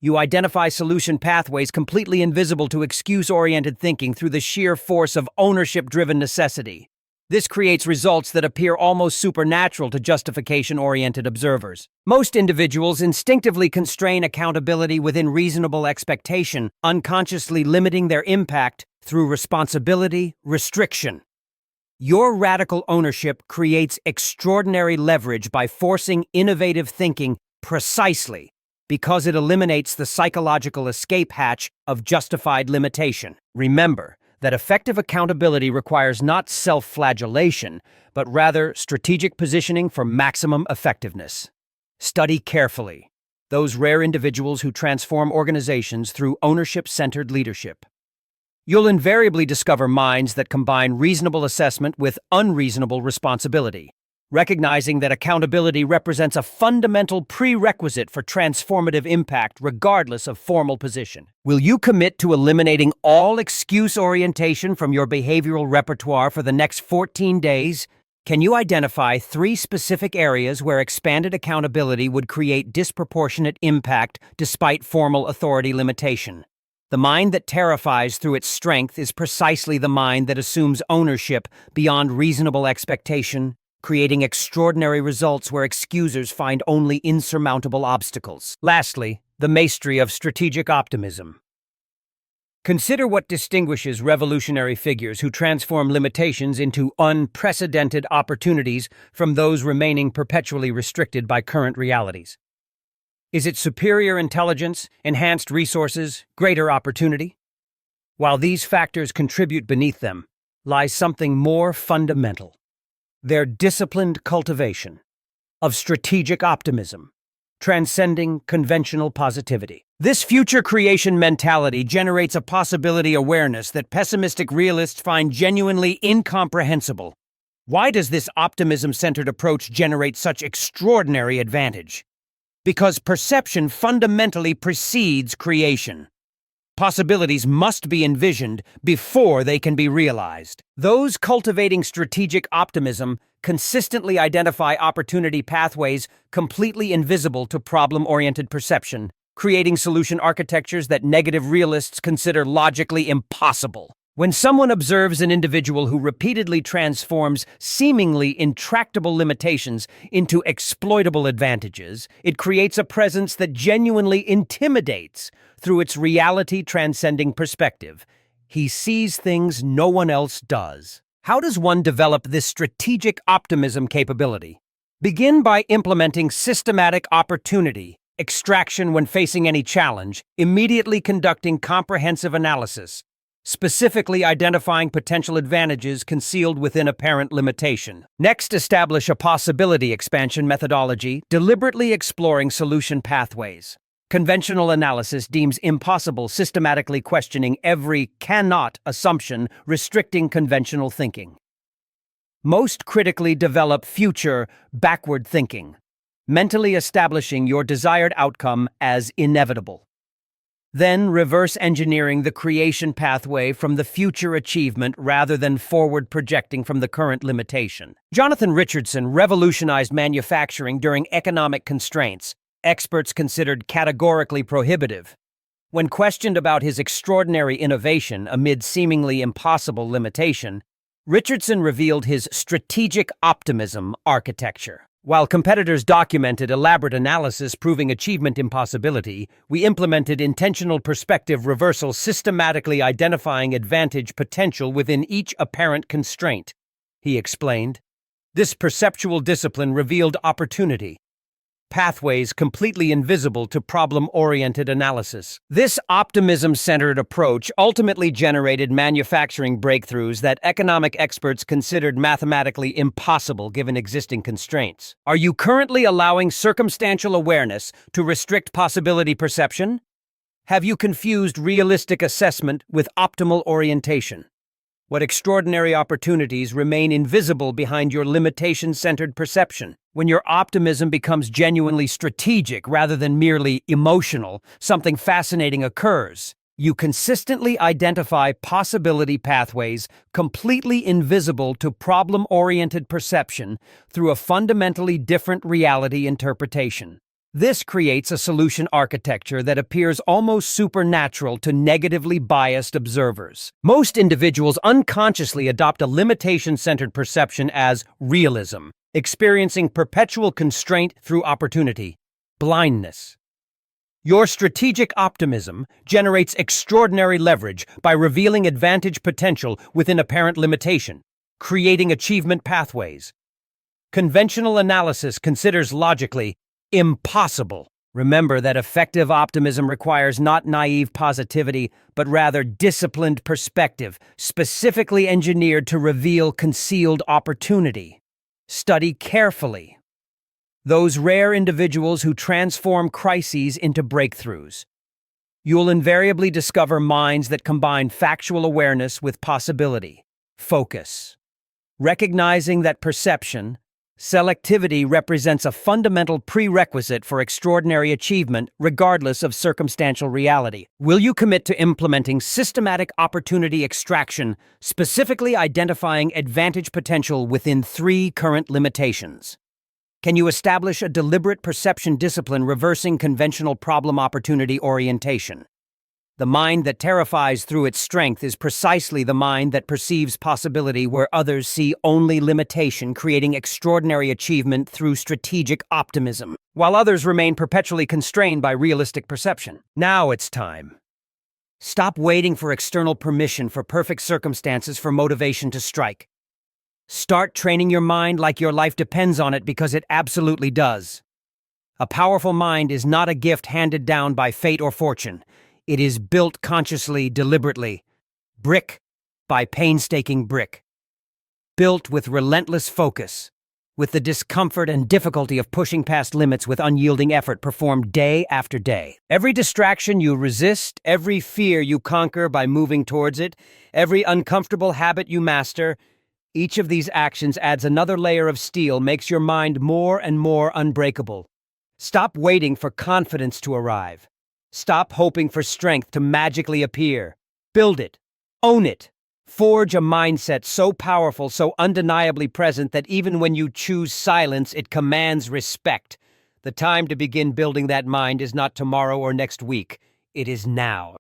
You identify solution pathways completely invisible to excuse-oriented thinking through the sheer force of ownership-driven necessity. This creates results that appear almost supernatural to justification-oriented observers. Most individuals instinctively constrain accountability within reasonable expectation, unconsciously limiting their impact through responsibility restriction. Your radical ownership creates extraordinary leverage by forcing innovative thinking precisely because it eliminates the psychological escape hatch of justified limitation. Remember that effective accountability requires not self-flagellation, but rather strategic positioning for maximum effectiveness. Study carefully those rare individuals who transform organizations through ownership-centered leadership. You'll invariably discover minds that combine reasonable assessment with unreasonable responsibility, recognizing that accountability represents a fundamental prerequisite for transformative impact regardless of formal position. Will you commit to eliminating all excuse orientation from your behavioral repertoire for the next 14 days? Can you identify 3 specific areas where expanded accountability would create disproportionate impact despite formal authority limitation? The mind that terrifies through its strength is precisely the mind that assumes ownership beyond reasonable expectation, creating extraordinary results where excusers find only insurmountable obstacles. Lastly, the mastery of strategic optimism. Consider what distinguishes revolutionary figures who transform limitations into unprecedented opportunities from those remaining perpetually restricted by current realities. Is it superior intelligence, enhanced resources, greater opportunity? While these factors contribute beneath them, lies something more fundamental: their disciplined cultivation of strategic optimism, transcending conventional positivity. This future creation mentality generates a possibility awareness that pessimistic realists find genuinely incomprehensible. Why does this optimism-centered approach generate such extraordinary advantage? Because perception fundamentally precedes creation. Possibilities must be envisioned before they can be realized. Those cultivating strategic optimism consistently identify opportunity pathways completely invisible to problem-oriented perception, creating solution architectures that negative realists consider logically impossible. When someone observes an individual who repeatedly transforms seemingly intractable limitations into exploitable advantages, it creates a presence that genuinely intimidates through its reality-transcending perspective. He sees things no one else does. How does one develop this strategic optimism capability? Begin by implementing systematic opportunity extraction when facing any challenge, immediately conducting comprehensive analysis, specifically identifying potential advantages concealed within apparent limitation. Next, establish a possibility expansion methodology, deliberately exploring solution pathways. Conventional analysis deems impossible systematically questioning every cannot assumption, restricting conventional thinking. Most critically develop future backward thinking, mentally establishing your desired outcome as inevitable. Then reverse engineering the creation pathway from the future achievement rather than forward projecting from the current limitation. Jonathan Richardson revolutionized manufacturing during economic constraints, experts considered categorically prohibitive. When questioned about his extraordinary innovation amid seemingly impossible limitation, Richardson revealed his strategic optimism architecture. While competitors documented elaborate analysis proving achievement impossibility, we implemented intentional perspective reversal, systematically identifying advantage potential within each apparent constraint, he explained. This perceptual discipline revealed opportunity, pathways completely invisible to problem-oriented analysis. This optimism-centered approach ultimately generated manufacturing breakthroughs that economic experts considered mathematically impossible given existing constraints. Are you currently allowing circumstantial awareness to restrict possibility perception? Have you confused realistic assessment with optimal orientation? What extraordinary opportunities remain invisible behind your limitation-centered perception? When your optimism becomes genuinely strategic rather than merely emotional, something fascinating occurs. You consistently identify possibility pathways completely invisible to problem-oriented perception through a fundamentally different reality interpretation. This creates a solution architecture that appears almost supernatural to negatively biased observers. Most individuals unconsciously adopt a limitation-centered perception as realism, experiencing perpetual constraint through opportunity, blindness. Your strategic optimism generates extraordinary leverage by revealing advantage potential within apparent limitation, creating achievement pathways. Conventional analysis considers logically impossible. Remember that effective optimism requires not naive positivity, but rather disciplined perspective, specifically engineered to reveal concealed opportunity. Study carefully those rare individuals who transform crises into breakthroughs. You'll invariably discover minds that combine factual awareness with possibility. Focus. Recognizing that perception, selectivity represents a fundamental prerequisite for extraordinary achievement, regardless of circumstantial reality. Will you commit to implementing systematic opportunity extraction, specifically identifying advantage potential within 3 current limitations? Can you establish a deliberate perception discipline reversing conventional problem opportunity orientation? The mind that terrifies through its strength is precisely the mind that perceives possibility where others see only limitation, creating extraordinary achievement through strategic optimism, while others remain perpetually constrained by realistic perception. Now it's time. Stop waiting for external permission for perfect circumstances for motivation to strike. Start training your mind like your life depends on it, because it absolutely does. A powerful mind is not a gift handed down by fate or fortune. It is built consciously, deliberately, brick by painstaking brick. Built with relentless focus, with the discomfort and difficulty of pushing past limits with unyielding effort performed day after day. Every distraction you resist, every fear you conquer by moving towards it, every uncomfortable habit you master, each of these actions adds another layer of steel, makes your mind more and more unbreakable. Stop waiting for confidence to arrive. Stop hoping for strength to magically appear. Build it. Own it. Forge a mindset so powerful, so undeniably present that even when you choose silence, it commands respect. The time to begin building that mind is not tomorrow or next week. It is now.